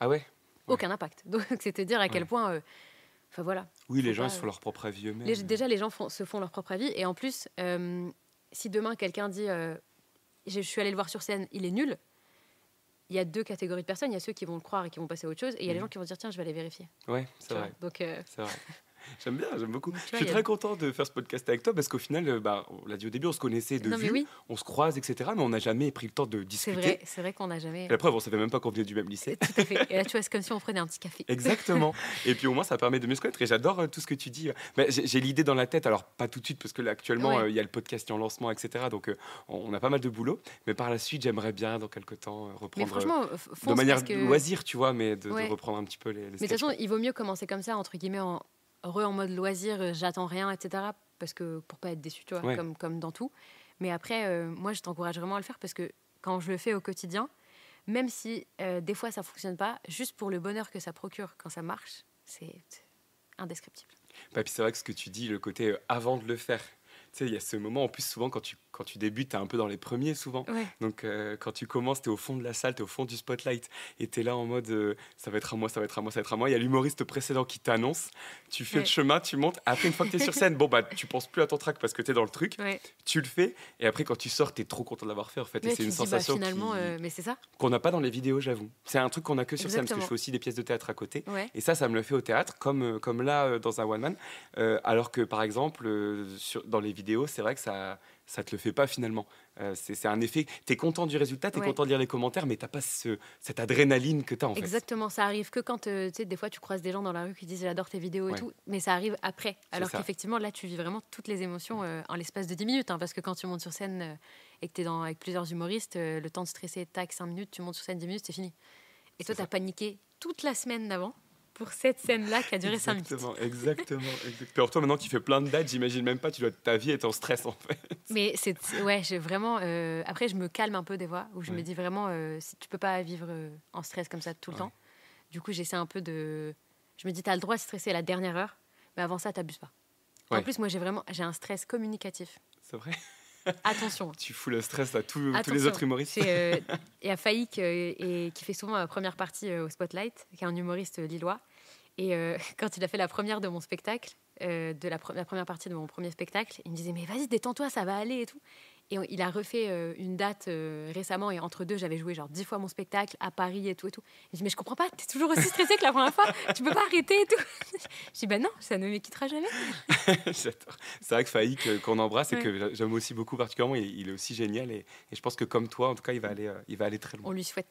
Ah ouais. Aucun impact. Donc, c'est te dire à quel point... Enfin, voilà. Oui, les gens, ils se font leur propre avis eux-mêmes. Déjà, les gens se font leur propre avis. Et en plus, si demain, quelqu'un dit... je suis allée le voir sur scène, il est nul. Il y a 2 catégories de personnes. Il y a ceux qui vont le croire et qui vont passer à autre chose. Et il y a les gens qui vont dire, tiens, je vais aller vérifier. Ouais, c'est vrai. Donc, c'est vrai. J'aime bien, j'aime beaucoup. Donc, je suis très content de faire ce podcast avec toi parce qu'au final, on l'a dit au début, on se connaissait de vue, on se croise, etc. Mais on n'a jamais pris le temps de discuter. C'est vrai qu'on n'a jamais... Et la preuve, on ne savait même pas qu'on venait du même lycée. Tout à fait. Et là, tu vois, c'est comme si on prenait un petit café. Exactement. Et puis au moins, ça permet de mieux se connaître. Et j'adore tout ce que tu dis. Mais j'ai l'idée dans la tête, alors pas tout de suite parce que là, actuellement, il y a le podcast qui est en lancement, etc. Donc on a pas mal de boulot. Mais par la suite, j'aimerais bien, dans quelques temps, reprendre... Mais franchement, de manière loisir, tu vois, mais de reprendre un petit peu les Mais de toute façon, il vaut mieux commencer comme ça, entre guillemets, en mode loisir, j'attends rien, etc. Parce que pour pas être déçu, tu vois, comme dans tout. Mais après, moi, je t'encourage vraiment à le faire parce que quand je le fais au quotidien, même si des fois ça fonctionne pas, juste pour le bonheur que ça procure quand ça marche, c'est indescriptible. Puis c'est vrai que ce que tu dis, le côté avant de le faire. Tu sais, il y a ce moment, en plus, souvent, quand tu débutes, tu es un peu dans les premiers, souvent. Ouais. Donc, quand tu commences, tu es au fond de la salle, tu es au fond du spotlight, et tu es là en mode ça va être à moi, ça va être à moi, ça va être à moi. Il y a l'humoriste précédent qui t'annonce, tu fais le chemin, tu montes. Après, une fois que tu es sur scène, tu penses plus à ton track parce que tu es dans le truc, tu le fais, et après, quand tu sors, tu es trop content de l'avoir fait, en fait. Mais et c'est une sensation finalement, mais c'est ça. qu'on n'a pas dans les vidéos, j'avoue. C'est un truc qu'on a que sur scène, parce que je fais aussi des pièces de théâtre à côté. Et ça me le fait au théâtre, comme là, dans un one-man. Alors que, par exemple, dans les vidéos, c'est vrai que ça te le fait pas finalement. C'est un effet, tu es content du résultat, tu es content de lire les commentaires, mais tu n'as pas cette adrénaline que tu as en fait. Exactement, ça arrive que quand tu sais, des fois tu croises des gens dans la rue qui disent j'adore tes vidéos et tout, mais ça arrive après. Alors qu'effectivement, là tu vis vraiment toutes les émotions en l'espace de 10 minutes, parce que quand tu montes sur scène et que tu es avec plusieurs humoristes, le temps de stresser, tac, 5 minutes, tu montes sur scène 10 minutes, c'est fini. Et toi, tu as paniqué toute la semaine d'avant pour cette scène-là qui a duré 5 minutes. Exactement. Alors toi, maintenant, tu fais plein de dates, j'imagine même pas, ta vie est en stress, en fait. Mais j'ai vraiment... après, je me calme un peu des fois, où je me dis vraiment, si tu peux pas vivre en stress comme ça tout le temps. Du coup, j'essaie un peu de... Je me dis, t'as le droit de stresser à la dernière heure, mais avant ça, t'abuses pas. En plus, moi, j'ai un stress communicatif. C'est vrai. Attention. Tu fous le stress à tous les autres humoristes. Il y a Faïk qui fait souvent la première partie au Spotlight, qui est un humoriste lillois. Et quand il a fait la première de mon spectacle, la première partie de mon premier spectacle, il me disait mais vas-y détends-toi, ça va aller et tout. Et il a refait une date récemment et entre deux j'avais joué genre 10 fois mon spectacle à Paris et tout. Il dit mais je comprends pas, t'es toujours aussi stressé que la première fois, tu peux pas arrêter et tout. Je dis bah non, ça ne me quittera jamais. J'adore. C'est vrai que Faïk qu'on embrasse et que j'aime aussi beaucoup particulièrement, il est aussi génial et je pense que comme toi en tout cas il va aller très loin. On lui souhaite.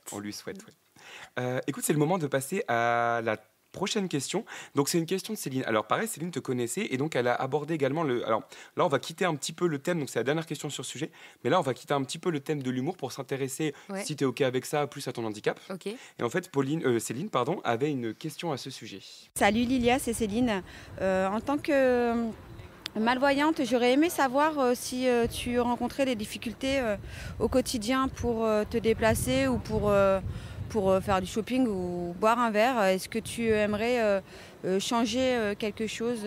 Écoute, c'est le moment de passer à la prochaine question. Donc c'est une question de Céline. Alors pareil, Céline te connaissait et donc elle a abordé également alors là on va quitter un petit peu le thème, donc c'est la dernière question sur ce sujet, mais là on va quitter un petit peu le thème de l'humour pour s'intéresser, si tu es OK avec ça, plus à ton handicap. Okay. Et en fait Céline avait une question à ce sujet. Salut Lilia, c'est Céline. En tant que malvoyante, j'aurais aimé savoir si tu rencontrais des difficultés au quotidien pour te déplacer ou pour faire du shopping ou boire un verre. Est-ce que tu aimerais changer quelque chose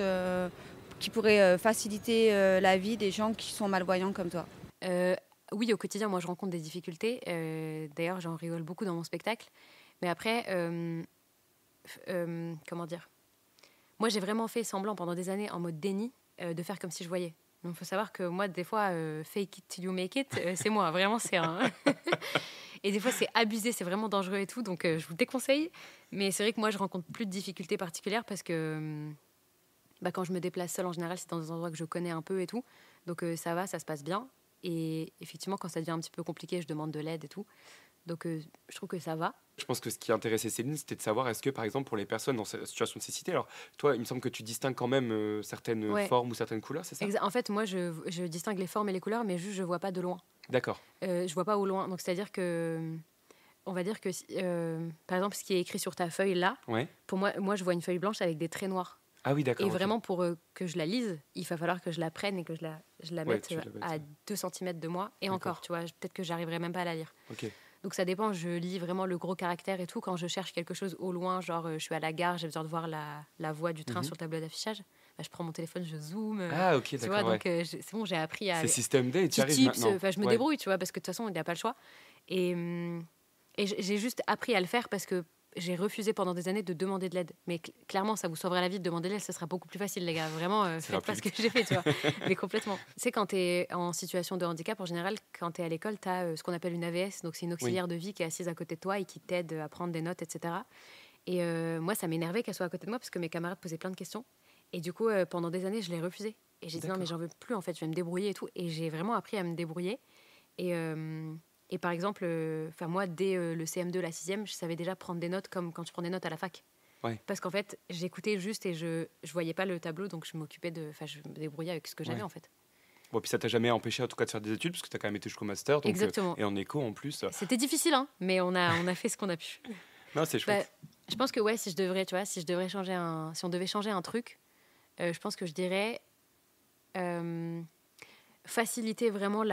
qui pourrait faciliter la vie des gens qui sont malvoyants comme toi ? Oui, au quotidien, moi, je rencontre des difficultés. D'ailleurs, j'en rigole beaucoup dans mon spectacle. Mais après, comment dire ? Moi, j'ai vraiment fait semblant pendant des années, en mode déni, de faire comme si je voyais. Donc, il faut savoir que moi, des fois, fake it till you make it, c'est moi. Vraiment, c'est un... Et des fois, c'est abusé, c'est vraiment dangereux et tout. Donc, je vous le déconseille. Mais c'est vrai que moi, je rencontre plus de difficultés particulières parce que quand je me déplace seule, en général, c'est dans des endroits que je connais un peu et tout. Donc, ça va, ça se passe bien. Et effectivement, quand ça devient un petit peu compliqué, je demande de l'aide et tout. Donc, je trouve que ça va. Je pense que ce qui intéressait Céline, c'était de savoir est-ce que, par exemple, pour les personnes dans cette situation de cécité, alors toi, il me semble que tu distingues quand même certaines formes ou certaines couleurs, c'est ça ? En fait, moi, je distingue les formes et les couleurs, mais juste, je vois pas de loin. D'accord. Je vois pas au loin. Donc, c'est-à-dire que, on va dire que, par exemple, ce qui est écrit sur ta feuille là, pour moi, je vois une feuille blanche avec des traits noirs. Ah oui, d'accord. Et vraiment, pour que je la lise, il va falloir que je la prenne et que je la mette à 2 cm de moi. Et encore, tu vois, peut-être que j'arriverai même pas à la lire. Ok. Donc ça dépend, je lis vraiment le gros caractère et tout. Quand je cherche quelque chose au loin, genre je suis à la gare, j'ai besoin de voir la voie du train sur le tableau d'affichage, je prends mon téléphone, je zoome. Ah ok, tu d'accord. vois, donc c'est bon, j'ai appris à... C'est système D, tu arrives maintenant. Je me débrouille, tu vois, parce que de toute façon, il n'y a pas le choix. Et j'ai juste appris à le faire parce que j'ai refusé pendant des années de demander de l'aide. Mais clairement, ça vous sauvera la vie de demander de l'aide, ça sera beaucoup plus facile, les gars. Vraiment, faites pas ce que j'ai fait, tu vois. Mais complètement. Tu sais, quand tu es en situation de handicap, en général, quand tu es à l'école, tu as ce qu'on appelle une AVS. Donc, c'est une auxiliaire de vie qui est assise à côté de toi et qui t'aide à prendre des notes, etc. Et moi, ça m'énervait qu'elle soit à côté de moi parce que mes camarades posaient plein de questions. Et du coup, pendant des années, je l'ai refusé. Et j'ai dit non, mais j'en veux plus, en fait, je vais me débrouiller et tout. Et j'ai vraiment appris à me débrouiller. Et par exemple, moi, dès le CM2, la 6e, je savais déjà prendre des notes comme quand tu prends des notes à la fac. Ouais. Parce qu'en fait, j'écoutais juste et je voyais pas le tableau, donc je me débrouillais avec ce que j'avais en fait. Bon, puis ça t'a jamais empêché en tout cas de faire des études, parce que tu as quand même été jusqu'au master. Donc, exactement. Et en éco en plus. C'était difficile, hein, mais on a fait ce qu'on a pu. Non, c'est chouette. Je pense que si on devait changer un truc, je pense que je dirais faciliter vraiment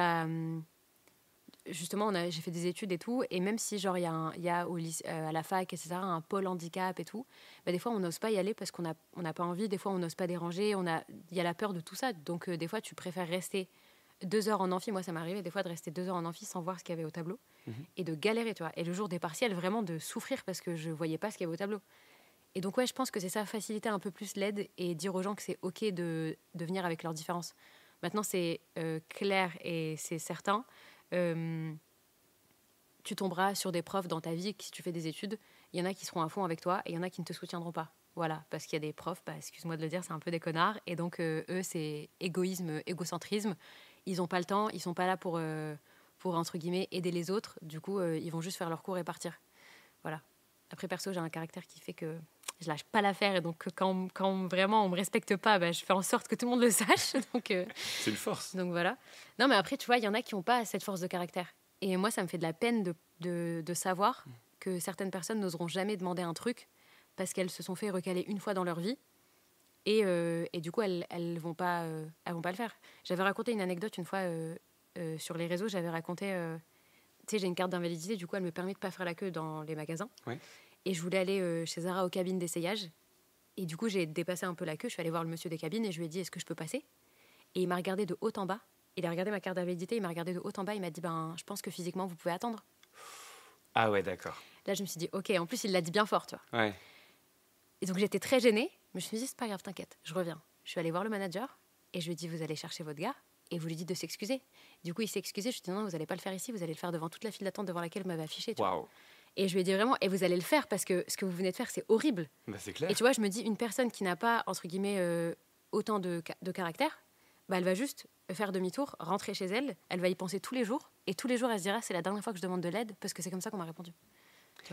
justement, j'ai fait des études et tout, et même si genre il y a au lycée, à la fac, etc., un pôle handicap et tout, des fois on n'ose pas y aller parce qu'on n'a pas envie, des fois on n'ose pas déranger, il y a la peur de tout ça, donc des fois tu préfères rester 2 heures en amphi. Moi ça m'arrivait des fois de rester 2 heures en amphi sans voir ce qu'il y avait au tableau, et de galérer, tu vois, et le jour des partiels vraiment de souffrir parce que je voyais pas ce qu'il y avait au tableau. Et donc je pense que c'est ça, faciliter un peu plus l'aide et dire aux gens que c'est ok de venir avec leurs différences. Maintenant c'est clair et c'est certain. Tu tomberas sur des profs dans ta vie, si tu fais des études, il y en a qui seront à fond avec toi et il y en a qui ne te soutiendront pas. Voilà, parce qu'il y a des profs, excuse-moi de le dire, c'est un peu des connards, et donc eux c'est égoïsme, égocentrisme, ils n'ont pas le temps, ils sont pas là pour entre guillemets aider les autres, du coup ils vont juste faire leur cours et partir. Voilà. Après perso, j'ai un caractère qui fait que je lâche pas l'affaire, et donc quand vraiment on me respecte pas, je fais en sorte que tout le monde le sache. Donc c'est une force. Donc voilà. Non, mais après tu vois, il y en a qui ont pas cette force de caractère. Et moi, ça me fait de la peine de savoir que certaines personnes n'oseront jamais demander un truc parce qu'elles se sont fait recaler une fois dans leur vie, et du coup elles vont pas le faire. J'avais raconté une anecdote une fois sur les réseaux. J'avais raconté, tu sais, j'ai une carte d'invalidité, du coup elle me permet de pas faire la queue dans les magasins. Ouais. Et je voulais aller chez Zara aux cabines d'essayage. Et du coup, j'ai dépassé un peu la queue. Je suis allée voir le monsieur des cabines et je lui ai dit, est-ce que je peux passer ? Et il m'a regardé de haut en bas. Il a regardé ma carte d'invalidité, il m'a regardé de haut en bas. Il m'a dit, je pense que physiquement, vous pouvez attendre. Ah ouais, d'accord. Là, je me suis dit, ok. En plus, il l'a dit bien fort, tu vois. Ouais. Et donc, j'étais très gênée. Mais je me suis dit, c'est pas grave, t'inquiète, je reviens. Je suis allée voir le manager et je lui ai dit, vous allez chercher votre gars et vous lui dites de s'excuser. Du coup, il s'est excusé. Je lui ai dit, non, vous allez pas le faire ici, vous allez le faire devant toute la file d'attente devant laquelle vous m'avez affiché. Waouh. Et je lui ai dit vraiment, et vous allez le faire parce que ce que vous venez de faire, c'est horrible. C'est clair. Et tu vois, je me dis, une personne qui n'a pas, entre guillemets, autant de caractère, elle va juste faire demi-tour, rentrer chez elle, elle va y penser tous les jours, et tous les jours, elle se dira, c'est la dernière fois que je demande de l'aide parce que c'est comme ça qu'on m'a répondu.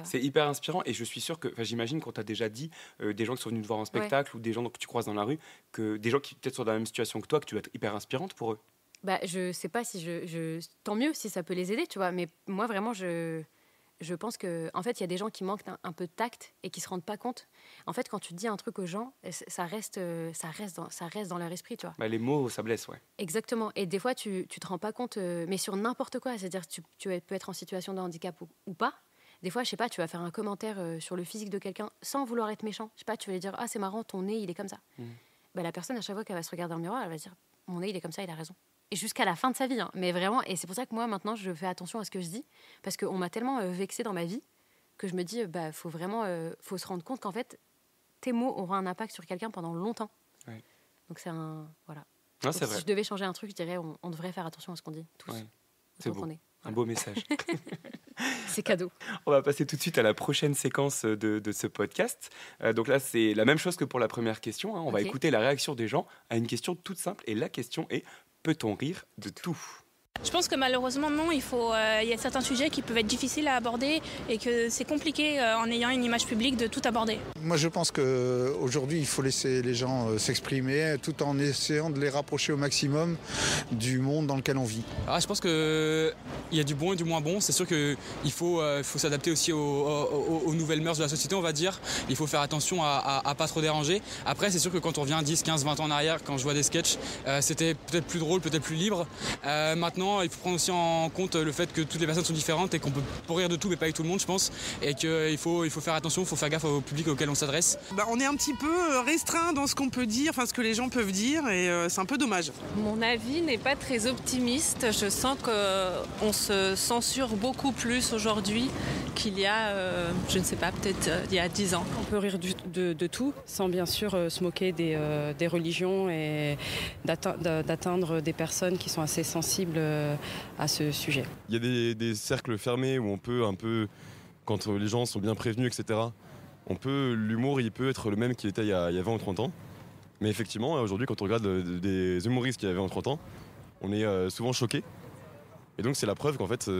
C'est hyper inspirant, et je suis sûr que, j'imagine qu'on t'a déjà dit, des gens qui sont venus te voir en spectacle, ou des gens que tu croises dans la rue, que des gens qui peut-être sont dans la même situation que toi, que tu vas être hyper inspirante pour eux. Je sais pas si tant mieux si ça peut les aider, tu vois, mais moi vraiment, je pense que, en fait, il y a des gens qui manquent un peu de tact et qui se rendent pas compte. En fait, quand tu dis un truc aux gens, ça reste dans leur esprit, tu vois. Les mots, ça blesse, ouais. Exactement. Et des fois, tu te rends pas compte, mais sur n'importe quoi. C'est-à-dire, tu peux être en situation de handicap ou pas. Des fois, je sais pas, tu vas faire un commentaire sur le physique de quelqu'un sans vouloir être méchant. Je sais pas, tu vas lui dire, ah, c'est marrant, ton nez, il est comme ça. La personne, à chaque fois qu'elle va se regarder dans le miroir, elle va se dire, mon nez, il est comme ça, il a raison. Et jusqu'à la fin de sa vie, hein. Mais vraiment, et c'est pour ça que moi maintenant je fais attention à ce que je dis, parce qu'on m'a tellement vexée dans ma vie que je me dis faut vraiment faut se rendre compte qu'en fait tes mots auront un impact sur quelqu'un pendant longtemps. Ouais. Donc c'est voilà. Non, c'est si vrai. je devais changer un truc, je dirais on devrait faire attention à ce qu'on dit tous. Ouais. C'est beau. Un beau message. C'est cadeau. On va passer tout de suite à la prochaine séquence de ce podcast. Donc là, c'est la même chose que pour la première question, hein. On va écouter la réaction des gens à une question toute simple. Et la question est, peut-on rire de tout ? Je pense que malheureusement non, il y a certains sujets qui peuvent être difficiles à aborder et que c'est compliqué en ayant une image publique de tout aborder. Moi je pense qu'aujourd'hui il faut laisser les gens s'exprimer tout en essayant de les rapprocher au maximum du monde dans lequel on vit. Je pense qu'il y a du bon et du moins bon. C'est sûr qu'il faut s'adapter aussi aux nouvelles mœurs de la société, on va dire. Il faut faire attention à pas trop déranger. Après c'est sûr que quand on revient 10, 15, 20 ans en arrière, quand je vois des sketchs, c'était peut-être plus drôle, peut-être plus libre. Maintenant il faut prendre aussi en compte le fait que toutes les personnes sont différentes et qu'on peut rire de tout mais pas avec tout le monde, je pense, et qu'il faut faire attention, il faut faire gaffe au public auquel on s'adresse. On est un petit peu restreint dans ce qu'on peut dire, ce que les gens peuvent dire, et c'est un peu dommage. Mon avis n'est pas très optimiste. Je sens qu'on se censure beaucoup plus aujourd'hui qu'il y a, je ne sais pas, peut-être il y a 10 ans. On peut rire de tout, sans bien sûr se moquer des religions et d'atteindre des personnes qui sont assez sensibles à ce sujet. Il y a des cercles fermés où on peut un peu, quand les gens sont bien prévenus, etc., l'humour il peut être le même qu'il était il y a 20 ou 30 ans. Mais effectivement, aujourd'hui, quand on regarde des humoristes qui avaient 20 ou 30 ans, on est souvent choqué. Et donc c'est la preuve qu'en fait,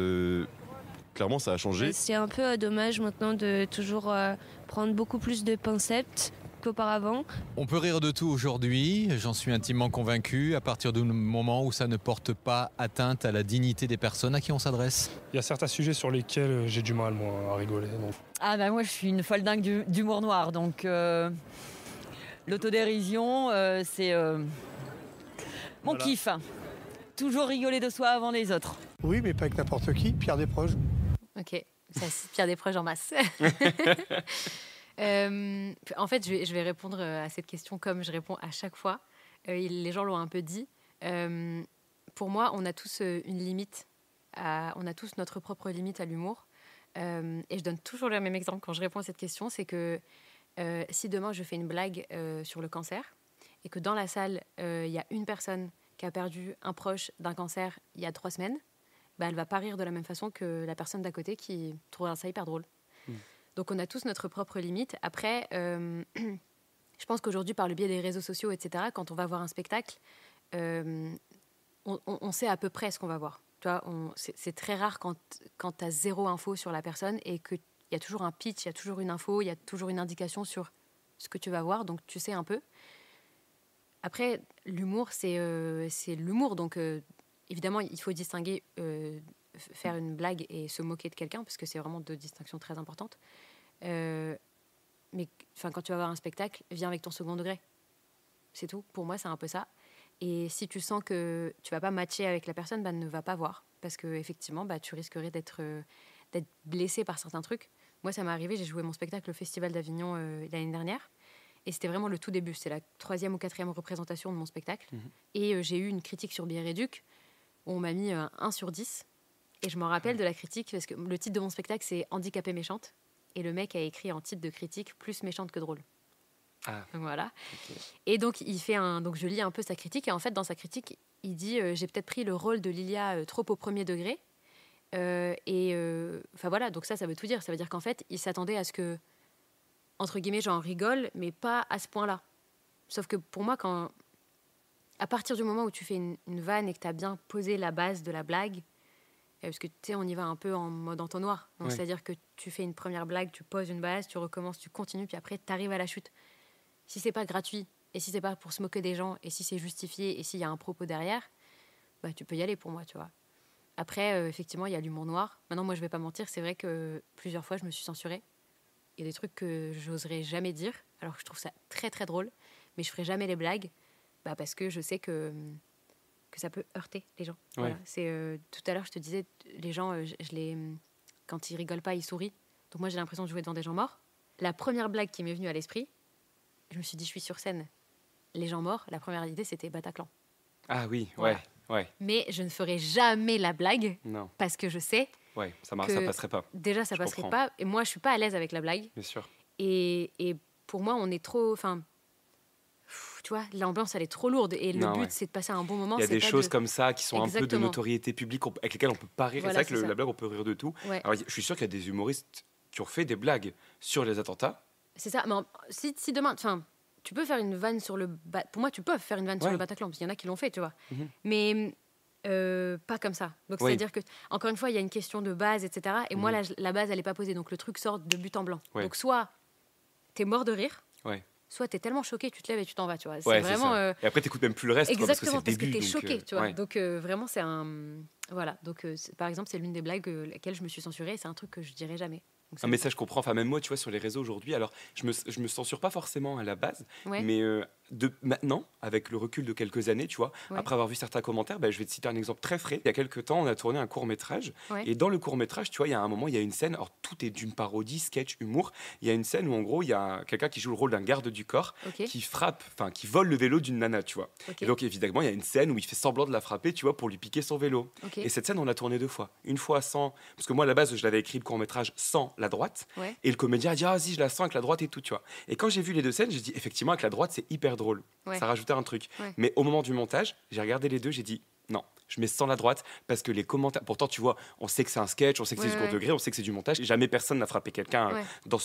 clairement, ça a changé. C'est un peu dommage maintenant de toujours prendre beaucoup plus de pincettes qu'auparavant. On peut rire de tout aujourd'hui, j'en suis intimement convaincu, à partir du moment où ça ne porte pas atteinte à la dignité des personnes à qui on s'adresse. Il y a certains sujets sur lesquels j'ai du mal, moi, à rigoler. Donc. Moi, je suis une folle dingue d'humour noir, donc l'autodérision, c'est mon kiff. Toujours rigoler de soi avant les autres. Oui, mais pas avec n'importe qui, Pierre Desproges. Ok, c'est Pierre Desproges en masse. En fait, je vais répondre à cette question comme je réponds à chaque fois. Les gens l'ont un peu dit. Pour moi, on a tous une limite. On a tous notre propre limite à l'humour. Et je donne toujours le même exemple quand je réponds à cette question. C'est que si demain je fais une blague sur le cancer et que dans la salle, il y a une personne qui a perdu un proche d'un cancer il y a 3 semaines, elle ne va pas rire de la même façon que la personne d'à côté qui trouvera ça hyper drôle. Donc on a tous notre propre limite. Après, je pense qu'aujourd'hui, par le biais des réseaux sociaux, etc., quand on va voir un spectacle, on sait à peu près ce qu'on va voir. Tu vois, c'est très rare quand tu as zéro info sur la personne et qu'il y a toujours un pitch, il y a toujours une info, il y a toujours une indication sur ce que tu vas voir, donc tu sais un peu. Après, l'humour, c'est l'humour, donc évidemment, il faut distinguer faire une blague et se moquer de quelqu'un, parce que c'est vraiment 2 distinctions très importantes. Mais quand tu vas voir un spectacle, viens avec ton second degré. C'est tout. Pour moi, c'est un peu ça. Et si tu sens que tu vas pas matcher avec la personne, ne va pas voir. Parce qu'effectivement, tu risquerais d'être blessé par certains trucs. Moi, ça m'est arrivé, j'ai joué mon spectacle au Festival d'Avignon l'année dernière. Et c'était vraiment le tout début. C'est la 3e ou 4e représentation de mon spectacle. Et j'ai eu une critique sur Bière-et-Duc où on m'a mis 1 sur 10. Et je m'en rappelle de la critique, parce que le titre de mon spectacle, c'est « Handicapée méchante ». Et le mec a écrit en titre de critique « Plus méchante que drôle ». Donc voilà. Okay. Et donc, donc je lis un peu sa critique. Et en fait, dans sa critique, il dit « J'ai peut-être pris le rôle de Lilia trop au premier degré ». Voilà, donc ça veut tout dire. Ça veut dire qu'en fait, il s'attendait à ce que, entre guillemets, j'en rigole, mais pas à ce point-là. Sauf que pour moi, à partir du moment où tu fais une vanne et que tu as bien posé la base de la blague, parce que tu sais, on y va un peu en mode entonnoir. Donc, c'est-à-dire que tu fais une première blague, tu poses une base, tu recommences, tu continues, puis après, tu arrives à la chute. Si c'est pas gratuit, et si c'est pas pour se moquer des gens, et si c'est justifié, et s'il y a un propos derrière, tu peux y aller pour moi, tu vois. Après, effectivement, il y a l'humour noir. Maintenant, moi, je vais pas mentir, c'est vrai que plusieurs fois, je me suis censurée. Il y a des trucs que j'oserais jamais dire, alors que je trouve ça très, très drôle, mais je ferai jamais les blagues, parce que je sais que ça peut heurter les gens. Ouais. Voilà. Tout à l'heure, je te disais, les gens, quand ils rigolent pas, ils sourient. Donc moi, j'ai l'impression de jouer devant des gens morts. La première blague qui m'est venue à l'esprit, je me suis dit, je suis sur scène. Les gens morts, la première idée, c'était Bataclan. Ah oui, voilà. ouais. Mais je ne ferai jamais la blague, parce que je sais ça passerait pas. Déjà, ça passerait pas. Et moi, je suis pas à l'aise avec la blague. Bien sûr. Et pour moi, on est trop... tu vois, l'ambiance, elle est trop lourde. Et le but, c'est de passer un bon moment. Il y a des choses comme ça qui sont un peu de notoriété publique avec lesquelles on peut pas rire. Voilà, c'est vrai que la blague, on peut rire de tout. Ouais. Alors, je suis sûr qu'il y a des humoristes qui ont fait des blagues sur les attentats. C'est ça. Mais si demain... tu peux faire une vanne sur le... Pour moi, tu peux faire une vanne sur le Bataclan, parce qu'il y en a qui l'ont fait, tu vois. Mais Pas comme ça. Donc, Oui. c'est-à-dire que, encore une fois, il y a une question de base, etc. Et moi, la base, elle n'est pas posée. Donc, le truc sort de but en blanc. Ouais. Donc, soit t'es mort de rire, Ouais. soit t'es tellement choqué, tu te lèves et tu t'en vas. Tu vois. Ouais, C'est vraiment. ça. Et après, t'écoutes même plus le reste, quoi, parce que c'est Exactement, le parce que début. t'es donc, choqué, tu vois. ouais. Donc, vraiment, c'est un. Voilà. Donc, par exemple, c'est l'une des blagues laquelle je me suis censurée. Et c'est un truc que je dirais jamais. Donc, Mais ça, je comprends. Enfin, même moi, tu vois, sur les réseaux aujourd'hui, alors, je me censure pas forcément à la base, Ouais. mais de maintenant, avec le recul de quelques années, tu vois, Ouais. après avoir vu certains commentaires, je vais te citer un exemple très frais. Il y a quelques temps, on a tourné un court-métrage, Ouais. et dans le court-métrage, tu vois, il y a un moment, il y a une scène, alors tout est d'une parodie, sketch, humour. Il y a une scène où, en gros, il y a quelqu'un qui joue le rôle d'un garde du corps, Ok. qui vole le vélo d'une nana, tu vois. Ok. Et donc, évidemment, il y a une scène où il fait semblant de la frapper, tu vois, pour lui piquer son vélo. Ok. Et cette scène, on l'a tournée 2 fois. Une fois sans, parce que moi, à la base, je l'avais écrit le court-métrage sans la droite. Ouais. Et le comédien a dit, ah si, je la sens avec la droite et tout, tu vois. Et quand j'ai vu les 2 scènes, j'ai dit, effectivement, avec la droite, c'est hyper drôle. Ouais. Ça rajoutait un truc. Ouais. Mais au moment du montage, j'ai regardé les 2, j'ai dit, non, je mets sans la droite, parce que les commentaires... Pourtant, tu vois, on sait que c'est un sketch, on sait que c'est Ouais, du second ouais. degré, on sait que c'est du montage. Jamais personne n'a frappé quelqu'un Ouais. dans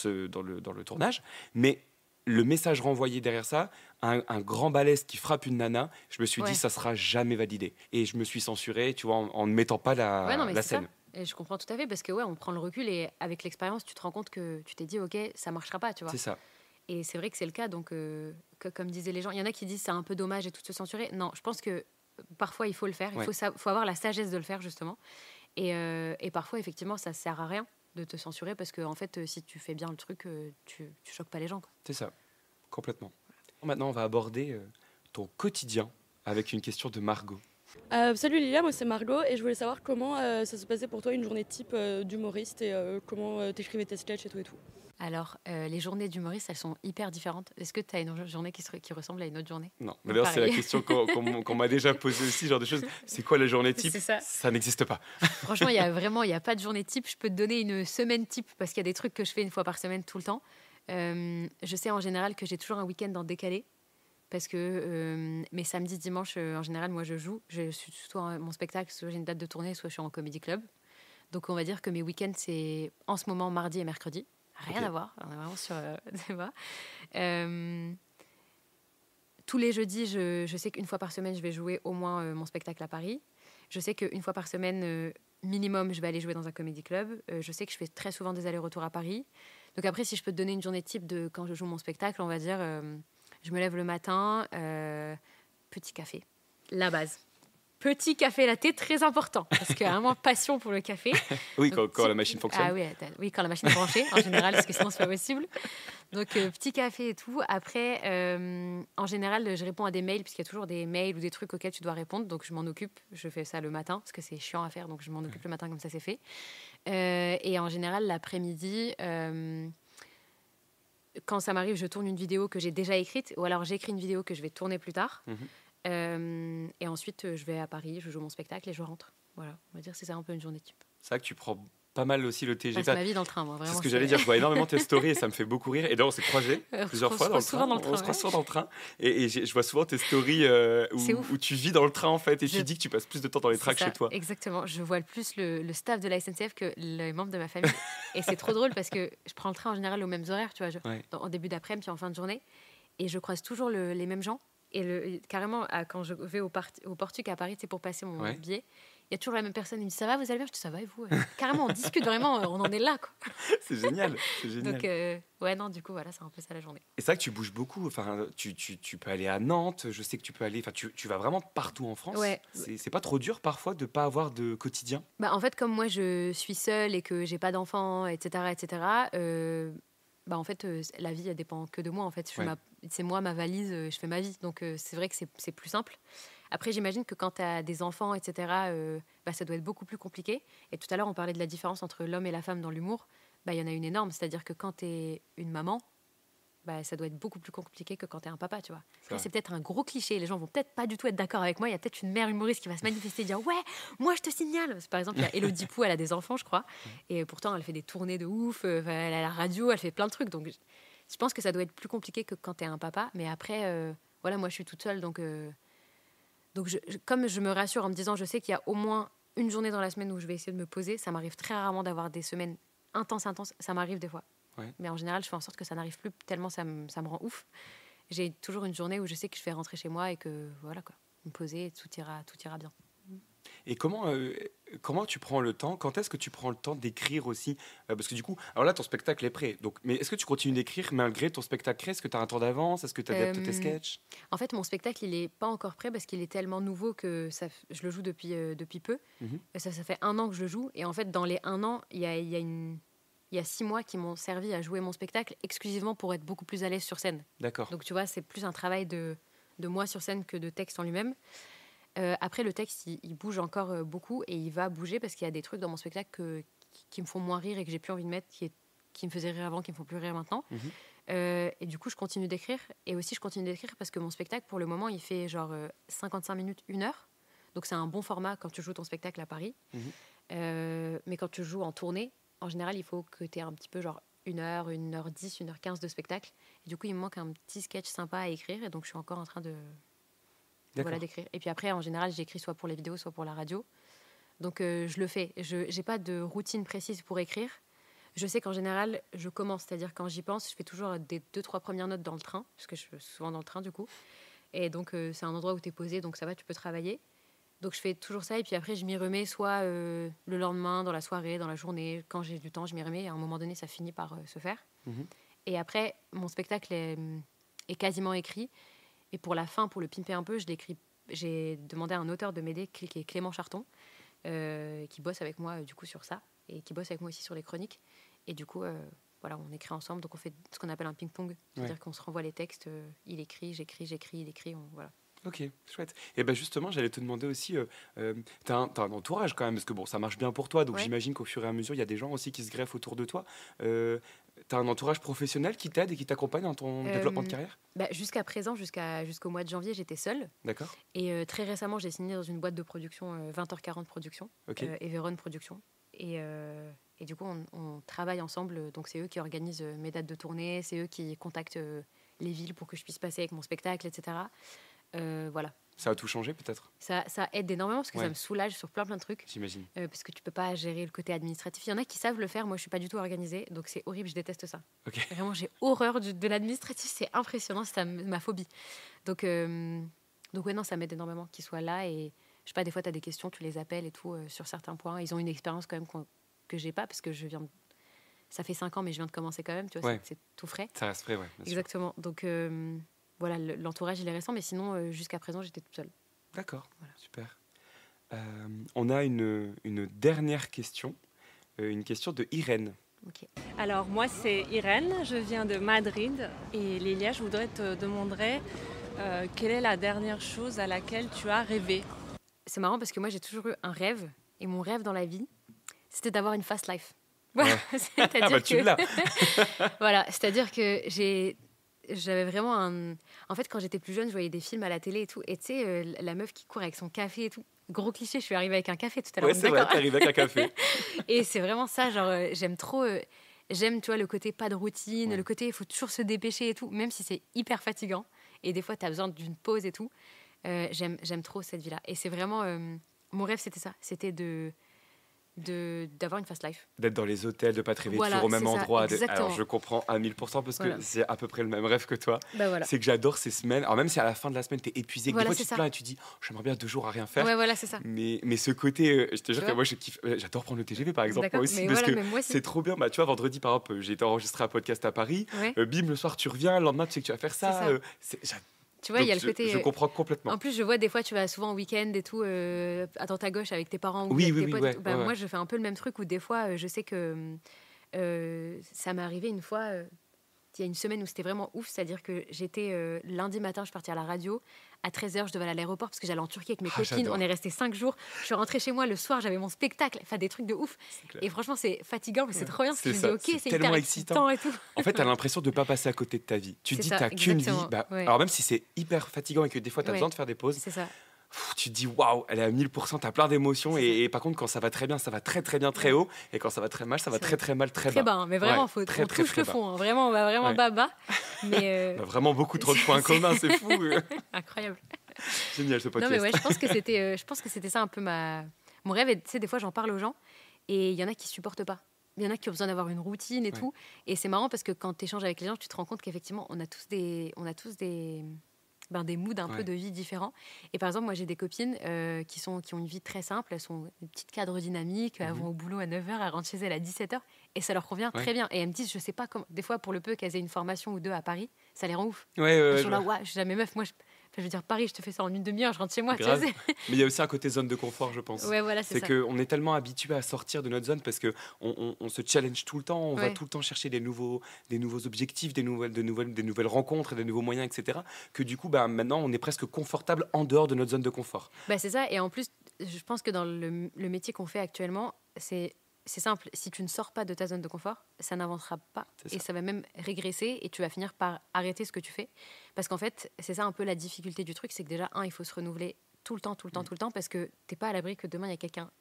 le tournage. Mais le message renvoyé derrière ça, un grand balèze qui frappe une nana, je me suis Ouais. dit, ça sera jamais validé. Et je me suis censuré, tu vois, en ne mettant pas Ouais, non, mais la c'est ça. scène. Et je comprends tout à fait parce que ouais, on prend le recul et avec l'expérience, tu te rends compte que tu t'es dit ok, ça marchera pas, tu vois. C'est ça. Et c'est vrai que c'est le cas, donc comme disaient les gens, il y en a qui disent c'est un peu dommage et tout de se censurer. Non, je pense que parfois il faut le faire, Ouais. faut avoir la sagesse de le faire justement. Et parfois effectivement, ça sert à rien de te censurer parce que en fait, si tu fais bien le truc, tu choques pas les gens, quoi. C'est ça, complètement. Maintenant, on va aborder ton quotidien avec une question de Margot. Salut Lilia, moi c'est Margot et je voulais savoir comment ça se passait pour toi une journée type d'humoriste et comment t'écrivais tes sketchs et tout et tout. Alors, les journées d'humoriste, elles sont hyper différentes. Est-ce que tu as une journée qui ressemble à une autre journée? Non, mais d'ailleurs, c'est la Pareil. question qu'on m'a déjà posée aussi, genre de choses. C'est quoi la journée type? C'est ça. Ça n'existe pas. Franchement, il n'y a pas de journée type. Je peux te donner une semaine type parce qu'il y a des trucs que je fais une fois par semaine tout le temps. Je sais en général que j'ai toujours un week-end en décalé parce que mes samedis, dimanches, en général, moi, je joue. Je suis soit mon spectacle, soit j'ai une date de tournée, soit je suis en comedy club. Donc, on va dire que mes week-ends, c'est en ce moment mardi et mercredi. Rien Ok. à voir. On est vraiment sur débat. Tous les jeudis, je sais qu'une fois par semaine, je vais jouer au moins mon spectacle à Paris. Je sais qu'une fois par semaine, minimum, je vais aller jouer dans un comedy club. Je sais que je fais très souvent des allers-retours à Paris. Donc après, si je peux te donner une journée type de quand je joue mon spectacle, on va dire, je me lève le matin, petit café, la base. Petit café latte, très important, parce qu'il y a vraiment passion pour le café. Oui, Donc, quand la machine fonctionne. Ah oui, quand la machine est branchée, en général, parce que sinon, c'est pas possible. Donc, petit café et tout. Après, en général, je réponds à des mails, puisqu'il y a toujours des mails ou des trucs auxquels tu dois répondre. Donc, je m'en occupe. Je fais ça le matin, parce que c'est chiant à faire. Donc, je m'en occupe le matin, comme ça, c'est fait. Et en général, l'après-midi, quand ça m'arrive, je tourne une vidéo que j'ai déjà écrite, ou alors j'écris une vidéo que je vais tourner plus tard. Et ensuite, je vais à Paris, je joue mon spectacle et je rentre. Voilà, on va dire que c'est ça un peu une journée type. C'est vrai que tu prends pas mal aussi le Je TGV. passe ma vie dans le train, moi, C'est vraiment. ce que j'allais dire. Je vois énormément tes stories et ça me fait beaucoup rire. Et d'ailleurs, on s'est croisés plusieurs fois dans le train. On se croise souvent dans le train. Et je vois souvent tes stories où tu vis dans le train, en fait. Et tu dis que tu passes plus de temps dans les tracks C'est ça, chez toi. Exactement. Je vois le plus le staff de la SNCF que les membres de ma famille. Et c'est trop drôle parce que je prends le train en général aux mêmes horaires, tu vois, en début d'après-midi puis en fin de journée. Et je croise toujours les mêmes gens. Et carrément, quand je vais au Portugal à Paris, c'est pour passer mon billet, il y a toujours la même personne. Il me dit ça va, vous allez bien? Je dis ça va et vous? Carrément, on discute vraiment, on en est là, quoi. C'est génial, c'est génial. Donc, ouais, non, du coup, voilà, c'est un peu ça la journée. Et c'est vrai que tu bouges beaucoup. Enfin, tu peux aller à Nantes. Je sais que tu peux aller. Enfin, tu vas vraiment partout en France. Ouais. C'est pas trop dur parfois de pas avoir de quotidien. Bah, en fait, comme moi, je suis seule et que j'ai pas d'enfants, etc., bah, en fait, la vie, elle dépend que de moi. En fait, c'est moi, ma valise, je fais ma vie. Donc, c'est vrai que c'est plus simple. Après, j'imagine que quand tu as des enfants, etc., bah, ça doit être beaucoup plus compliqué. Et tout à l'heure, on parlait de la différence entre l'homme et la femme dans l'humour. Bah, il y en a une énorme. C'est-à-dire que quand tu es une maman, bah, ça doit être beaucoup plus compliqué que quand tu es un papa, tu vois. Après, c'est peut-être un gros cliché. Les gens vont peut-être pas du tout être d'accord avec moi. Il y a peut-être une mère humoriste qui va se manifester et dire « Ouais, moi, je te signale !» Par exemple, il y a Élodie Pou, elle a des enfants, je crois. Et pourtant, elle fait des tournées de ouf. Elle a la radio, elle fait plein de trucs. Donc, je pense que ça doit être plus compliqué que quand tu es un papa. Mais après, voilà, moi, je suis toute seule. Donc comme je me rassure en me disant « Je sais qu'il y a au moins une journée dans la semaine où je vais essayer de me poser. » Ça m'arrive très rarement d'avoir des semaines intenses. Ça m'arrive des fois. Ouais. Mais en général, je fais en sorte que ça n'arrive plus tellement ça me rend ouf. J'ai toujours une journée où je sais que je vais rentrer chez moi et que voilà quoi, me poser, tout ira bien. Et comment tu prends le temps? Quand est-ce que tu prends le temps d'écrire aussi? Parce que du coup, alors là, ton spectacle est prêt. Donc, mais est-ce que tu continues d'écrire malgré ton spectacle? Est-ce que tu as un temps d'avance? Est-ce que tu adaptes tes sketchs? En fait, mon spectacle, il n'est pas encore prêt parce qu'il est tellement nouveau que je le joue depuis peu. Ça fait 1 an que je le joue. Et en fait, dans les 1 an, il y a 6 mois qui m'ont servi à jouer mon spectacle exclusivement pour être beaucoup plus à l'aise sur scène. D'accord. Donc, tu vois, c'est plus un travail de moi sur scène que de texte en lui-même. Après, le texte, il bouge encore beaucoup et il va bouger parce qu'il y a des trucs dans mon spectacle qui me font moins rire et que j'ai plus envie de mettre, qui me faisaient rire avant, qui me font plus rire maintenant. Et du coup, je continue d'écrire. Et aussi, je continue d'écrire parce que mon spectacle, pour le moment, il fait genre 55 minutes, 1 heure. Donc, c'est un bon format quand tu joues ton spectacle à Paris. Mais quand tu joues en tournée, en général, il faut que tu aies un petit peu genre 1 heure, 1h10, 1h15 de spectacle. Et du coup, il me manque un petit sketch sympa à écrire. Et donc, je suis encore en train d'écrire. Et puis après, en général, j'écris soit pour les vidéos, soit pour la radio. Donc, je le fais. Je n'ai pas de routine précise pour écrire. Je sais qu'en général, je commence. C'est-à-dire, quand j'y pense, je fais toujours des 2-3 premières notes dans le train, parce que je suis souvent dans le train, du coup. Et donc, c'est un endroit où tu es posé, donc ça va, tu peux travailler. Donc, je fais toujours ça. Et puis après, je m'y remets soit le lendemain, dans la soirée, dans la journée. Quand j'ai du temps, je m'y remets. Et à un moment donné, ça finit par se faire. Et après, mon spectacle est quasiment écrit. Et pour la fin, pour le pimper un peu, j'ai demandé à un auteur de m'aider, qui est Clément Charton, qui bosse avec moi du coup sur ça, et qui bosse avec moi aussi sur les chroniques. Et du coup, voilà, on écrit ensemble, donc on fait ce qu'on appelle un ping-pong, c'est-à-dire qu'on se renvoie les textes, il écrit, j'écris, il écrit, voilà. Ok, chouette. Et ben justement, j'allais te demander aussi, t'as un entourage quand même, parce que bon, ça marche bien pour toi, donc j'imagine qu'au fur et à mesure, il y a des gens aussi qui se greffent autour de toi. T'as un entourage professionnel qui t'aide et qui t'accompagne dans ton développement de carrière? Jusqu'à présent, jusqu'au mois de janvier, j'étais seule. D'accord. Et très récemment, j'ai signé dans une boîte de production, 20h40 Production, Everon Production. Et du coup, on travaille ensemble. Donc, c'est eux qui organisent mes dates de tournée, c'est eux qui contactent les villes pour que je puisse passer avec mon spectacle, etc. Voilà. Ça a tout changé peut-être? Ça aide énormément parce que ça me soulage sur plein de trucs. J'imagine. Parce que tu peux pas gérer le côté administratif. Il y en a qui savent le faire, moi je suis pas du tout organisée, donc c'est horrible, je déteste ça. Vraiment, j'ai horreur de l'administratif, c'est impressionnant, c'est ma phobie. Donc ouais, non, ça m'aide énormément qu'ils soient là et je sais pas, des fois tu as des questions, tu les appelles et tout sur certains points. Ils ont une expérience quand même que j'ai pas parce que ça fait 5 ans mais je viens de commencer quand même, tu vois, c'est tout frais. Ça reste frais, ouais. Exactement. Donc voilà, l'entourage il est récent, mais sinon jusqu'à présent j'étais toute seule. D'accord, voilà. Super. On a une dernière question, une question de Irène. Okay. Alors moi c'est Irène, je viens de Madrid et Lilia, je voudrais te demander quelle est la dernière chose à laquelle tu as rêvé? C'est marrant parce que moi j'ai toujours eu un rêve et mon rêve dans la vie c'était d'avoir une fast life. Voilà, c'est-à-dire tu l'as. Voilà, c'est-à-dire que j'avais vraiment En fait, quand j'étais plus jeune, je voyais des films à la télé et tout. Et tu sais, la meuf qui court avec son café et tout. Gros cliché, je suis arrivée avec un café tout à l'heure. Ouais, c'est vrai, t'es arrivée avec un café. Et c'est vraiment ça, genre, j'aime trop... j'aime, tu vois, le côté pas de routine, le côté il faut toujours se dépêcher et tout, même si c'est hyper fatigant. Et des fois, t'as besoin d'une pause et tout. J'aime trop cette vie-là. Et c'est vraiment... mon rêve, c'était ça. C'était d'avoir une fast life. D'être dans les hôtels, de ne pas te réveiller toujours au même endroit. Alors je comprends à 1000% parce que c'est à peu près le même rêve que toi. C'est que j'adore ces semaines. Alors même si à la fin de la semaine, tu es épuisé, que des fois tu te plains et tu dis j'aimerais bien 2 jours à rien faire. Ouais, voilà, c'est ça. Mais ce côté, je te jure que moi j'adore prendre le TGV par exemple. Moi aussi, parce que c'est trop bien. Bah, tu vois, vendredi par exemple, j'ai été enregistré un podcast à Paris. Bim, le soir tu reviens, le lendemain tu sais que tu vas faire ça. Tu vois, il y a le côté. Je comprends complètement. En plus, je vois des fois, tu vas souvent en week-end et tout, à droite à gauche avec tes parents ou avec tes potes. Ouais, moi, je fais un peu le même truc où des fois, je sais que ça m'est arrivé une fois, il y a une semaine où c'était vraiment ouf. C'est-à-dire que j'étais lundi matin, je partais à la radio. À 13h, je devais aller à l'aéroport parce que j'allais en Turquie avec mes copines. J'adore. On est resté 5 jours. Je suis rentrée chez moi le soir, j'avais mon spectacle. Enfin, des trucs de ouf. Et franchement, c'est fatigant, mais c'est trop bien. Parce que je me dis, ok, c'est hyper excitant et tout. En fait, t'as l'impression de ne pas passer à côté de ta vie. Tu te dis, t'as qu'une vie. Alors, même si c'est hyper fatigant et que des fois, t'as besoin de faire des pauses. C'est ça. Tu te dis waouh, elle est à 1000%, t'as plein d'émotions et par contre quand ça va très bien, ça va très très bien très haut et quand ça va très mal, ça va très très mal très bas. Très bas, mais vraiment, on touche le fond, hein. Vraiment, on va vraiment bas. Mais on a vraiment beaucoup trop de points communs, c'est fou. Incroyable. Génial ce podcast. Non mais ouais, je pense que c'était ça un peu mon rêve. Et tu sais, des fois j'en parle aux gens et il y en a qui supportent pas. Il y en a qui ont besoin d'avoir une routine et tout. Et c'est marrant parce que quand tu échanges avec les gens, tu te rends compte qu'effectivement on a tous des des moods un peu de vie différents. Et par exemple, moi, j'ai des copines qui ont une vie très simple. Elles sont des petites cadres dynamiques. Elles vont au boulot à 9h, elles rentrent chez elles à 17h. Et ça leur convient très bien. Et elles me disent, je sais pas comment. Des fois, pour le peu qu'elles aient une formation ou deux à Paris, ça les rend ouf. Elles sont là, je suis jamais meuf. Moi, je veux dire, Paris, je te fais ça en une demi-heure, je rentre chez moi. Tu vois, Mais il y a aussi un côté zone de confort, je pense. Ouais, voilà, c'est ça. qu'on est tellement habitué à sortir de notre zone parce qu'on se challenge tout le temps, on va tout le temps chercher des nouveaux objectifs, des nouvelles rencontres, des nouveaux moyens, etc. Que du coup, maintenant, on est presque confortable en dehors de notre zone de confort. C'est ça. Et en plus, je pense que dans le métier qu'on fait actuellement, c'est simple. Si tu ne sors pas de ta zone de confort, ça n'avancera pas. Et ça va même régresser et tu vas finir par arrêter ce que tu fais. Parce qu'en fait, c'est ça un peu la difficulté du truc, c'est que déjà, il faut se renouveler tout le temps, parce que t'es pas à l'abri que demain, il y a quelqu'un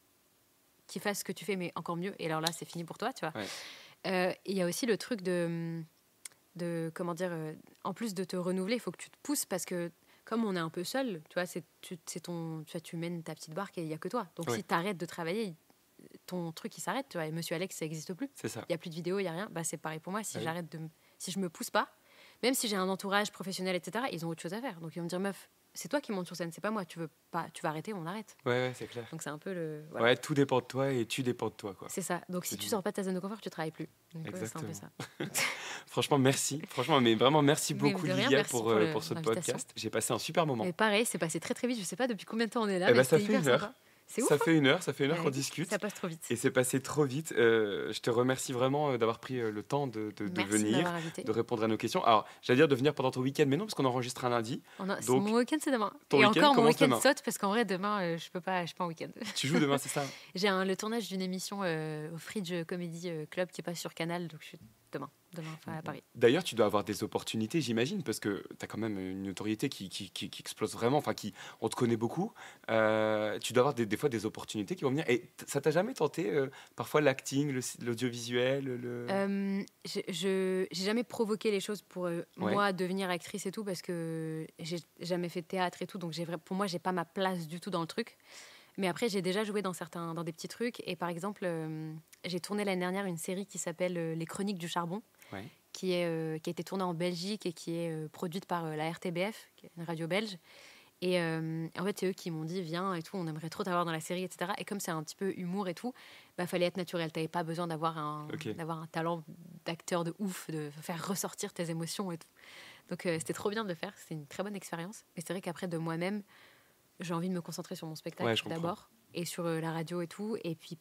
qui fasse ce que tu fais, mais encore mieux. Et alors là, c'est fini pour toi, tu vois. Il y a aussi le truc de comment dire, en plus de te renouveler, il faut que tu te pousses parce que comme on est un peu seul, tu vois, tu mènes ta petite barque et il n'y a que toi. Donc si tu arrêtes de travailler, ton truc il s'arrête, tu vois. Et Monsieur Alex, ça n'existe plus. C'est ça. Il n'y a plus de vidéos, il n'y a rien. C'est pareil pour moi. Si si je me pousse pas, même si j'ai un entourage professionnel, etc., ils ont autre chose à faire. Donc ils vont me dire, meuf, c'est toi qui montes sur scène, c'est pas moi. Tu vas arrêter, on arrête. Ouais, c'est clair. Donc c'est un peu le. Voilà. Ouais, tout dépend de toi et tu dépends de toi, quoi. C'est ça. Donc si tu sors pas de ta zone de confort, tu travailles plus. Donc c'est un peu ça. Franchement, merci. Mais vraiment, merci beaucoup, Lilia, pour ce podcast. J'ai passé un super moment. Mais pareil, c'est passé très très vite. Je sais pas depuis combien de temps on est là. Ça fait une heure. Ça fait une heure qu'on discute. Ça passe trop vite. Et c'est passé trop vite. Je te remercie vraiment d'avoir pris le temps de venir, de répondre à nos questions. Alors, j'allais dire de venir pendant ton week-end, mais non, parce qu'on enregistre un lundi. Donc, mon week-end, c'est demain. Et encore, mon week-end saute, parce qu'en vrai, demain, je suis pas en week-end. Tu joues demain, c'est ça? J'ai le tournage d'une émission au Fridge Comedy Club qui passe sur Canal, donc je suis demain à Paris. D'ailleurs, tu dois avoir des opportunités, j'imagine, parce que tu as quand même une notoriété qui explose vraiment, enfin, on te connaît beaucoup. Tu dois avoir des fois des opportunités qui vont venir. Et ça t'a jamais tenté, parfois, l'acting, l'audiovisuel j'ai jamais provoqué les choses pour moi devenir actrice et tout, parce que j'ai jamais fait de théâtre et tout, donc pour moi, j'ai pas ma place du tout dans le truc. Mais après, j'ai déjà joué dans des petits trucs. Et par exemple, j'ai tourné l'année dernière une série qui s'appelle Les Chroniques du Charbon, qui a été tournée en Belgique et qui est produite par la RTBF, qui est une radio belge. Et en fait, c'est eux qui m'ont dit, viens et tout, on aimerait trop t'avoir dans la série, etc. Et comme c'est un petit peu humour et tout, fallait être naturel. T'avais pas besoin d'avoir un talent d'acteur de ouf, de faire ressortir tes émotions et tout. Donc c'était trop bien de le faire. C'était une très bonne expérience. Mais c'est vrai qu'après, de moi-même, j'ai envie de me concentrer sur mon spectacle d'abord et sur la radio et tout. Et puis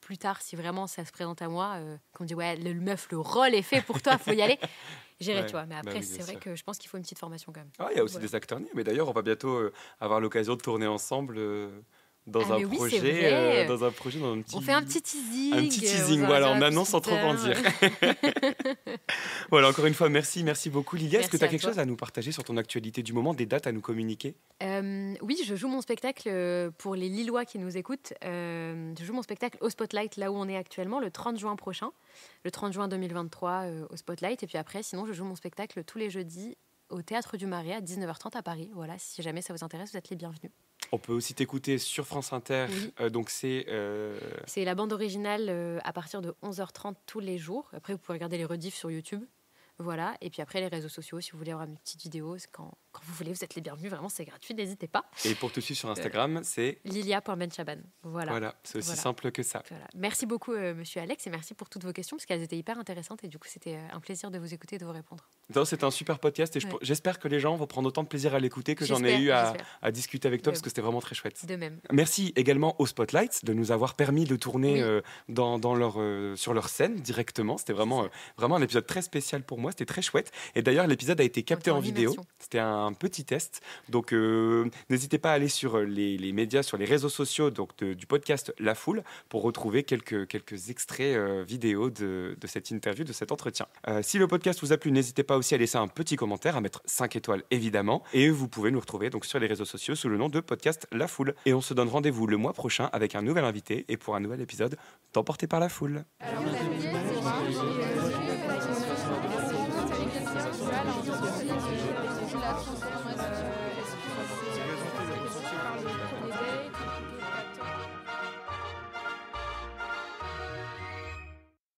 plus tard, si vraiment ça se présente à moi, qu'on dit le meuf, le rôle est fait pour toi, faut y aller, j'irai, tu vois. Mais après, c'est vrai que je pense qu'il faut une petite formation quand même. Il y a aussi des acteurs nés. Mais d'ailleurs, on va bientôt avoir l'occasion de tourner ensemble. Dans un projet, dans un petit... On fait un petit teasing. Un petit teasing, voilà, on annonce sans trop en dire. Voilà, encore une fois, merci beaucoup Lilia. Est-ce que tu as quelque chose à nous partager sur ton actualité du moment, des dates à nous communiquer? Oui, je joue mon spectacle pour les Lillois qui nous écoutent. Je joue mon spectacle au Spotlight, là où on est actuellement, le 30 juin prochain. Le 30 juin 2023 au Spotlight. Et puis après, sinon, je joue mon spectacle tous les jeudis au Théâtre du Marais à 19h30 à Paris. Voilà, si jamais ça vous intéresse, vous êtes les bienvenus. On peut aussi t'écouter sur France Inter. Oui. Donc c'est la bande originale à partir de 11h30 tous les jours. Après, vous pouvez regarder les rediffs sur YouTube. Voilà. Et puis après, les réseaux sociaux, si vous voulez avoir une petite vidéo, quand vous voulez, vous êtes les bienvenus. Vraiment, c'est gratuit, n'hésitez pas. Et pour te suivre sur Instagram, c'est Lilia.benchaban. Voilà, c'est aussi simple que ça. Voilà. Merci beaucoup, Monsieur Alex, et merci pour toutes vos questions, parce qu'elles étaient hyper intéressantes. Et du coup, c'était un plaisir de vous écouter et de vous répondre. C'était un super podcast. Et j'espère que les gens vont prendre autant de plaisir à l'écouter que j'en ai eu à discuter avec toi, parce que c'était vraiment très chouette. De même. Merci également au Spotlight de nous avoir permis de tourner sur leur scène directement. C'était vraiment un épisode très spécial pour moi. C'était très chouette. Et d'ailleurs, l'épisode a été capté en vidéo. C'était un petit test. Donc, n'hésitez pas à aller sur les médias, sur les réseaux sociaux du podcast La Foule pour retrouver quelques extraits vidéo de cette interview, de cet entretien. Si le podcast vous a plu, n'hésitez pas aussi à laisser un petit commentaire, à mettre 5 étoiles évidemment. Et vous pouvez nous retrouver donc sur les réseaux sociaux sous le nom de podcast La Foule. Et on se donne rendez-vous le mois prochain avec un nouvel invité et pour un nouvel épisode d'Emporté par la Foule.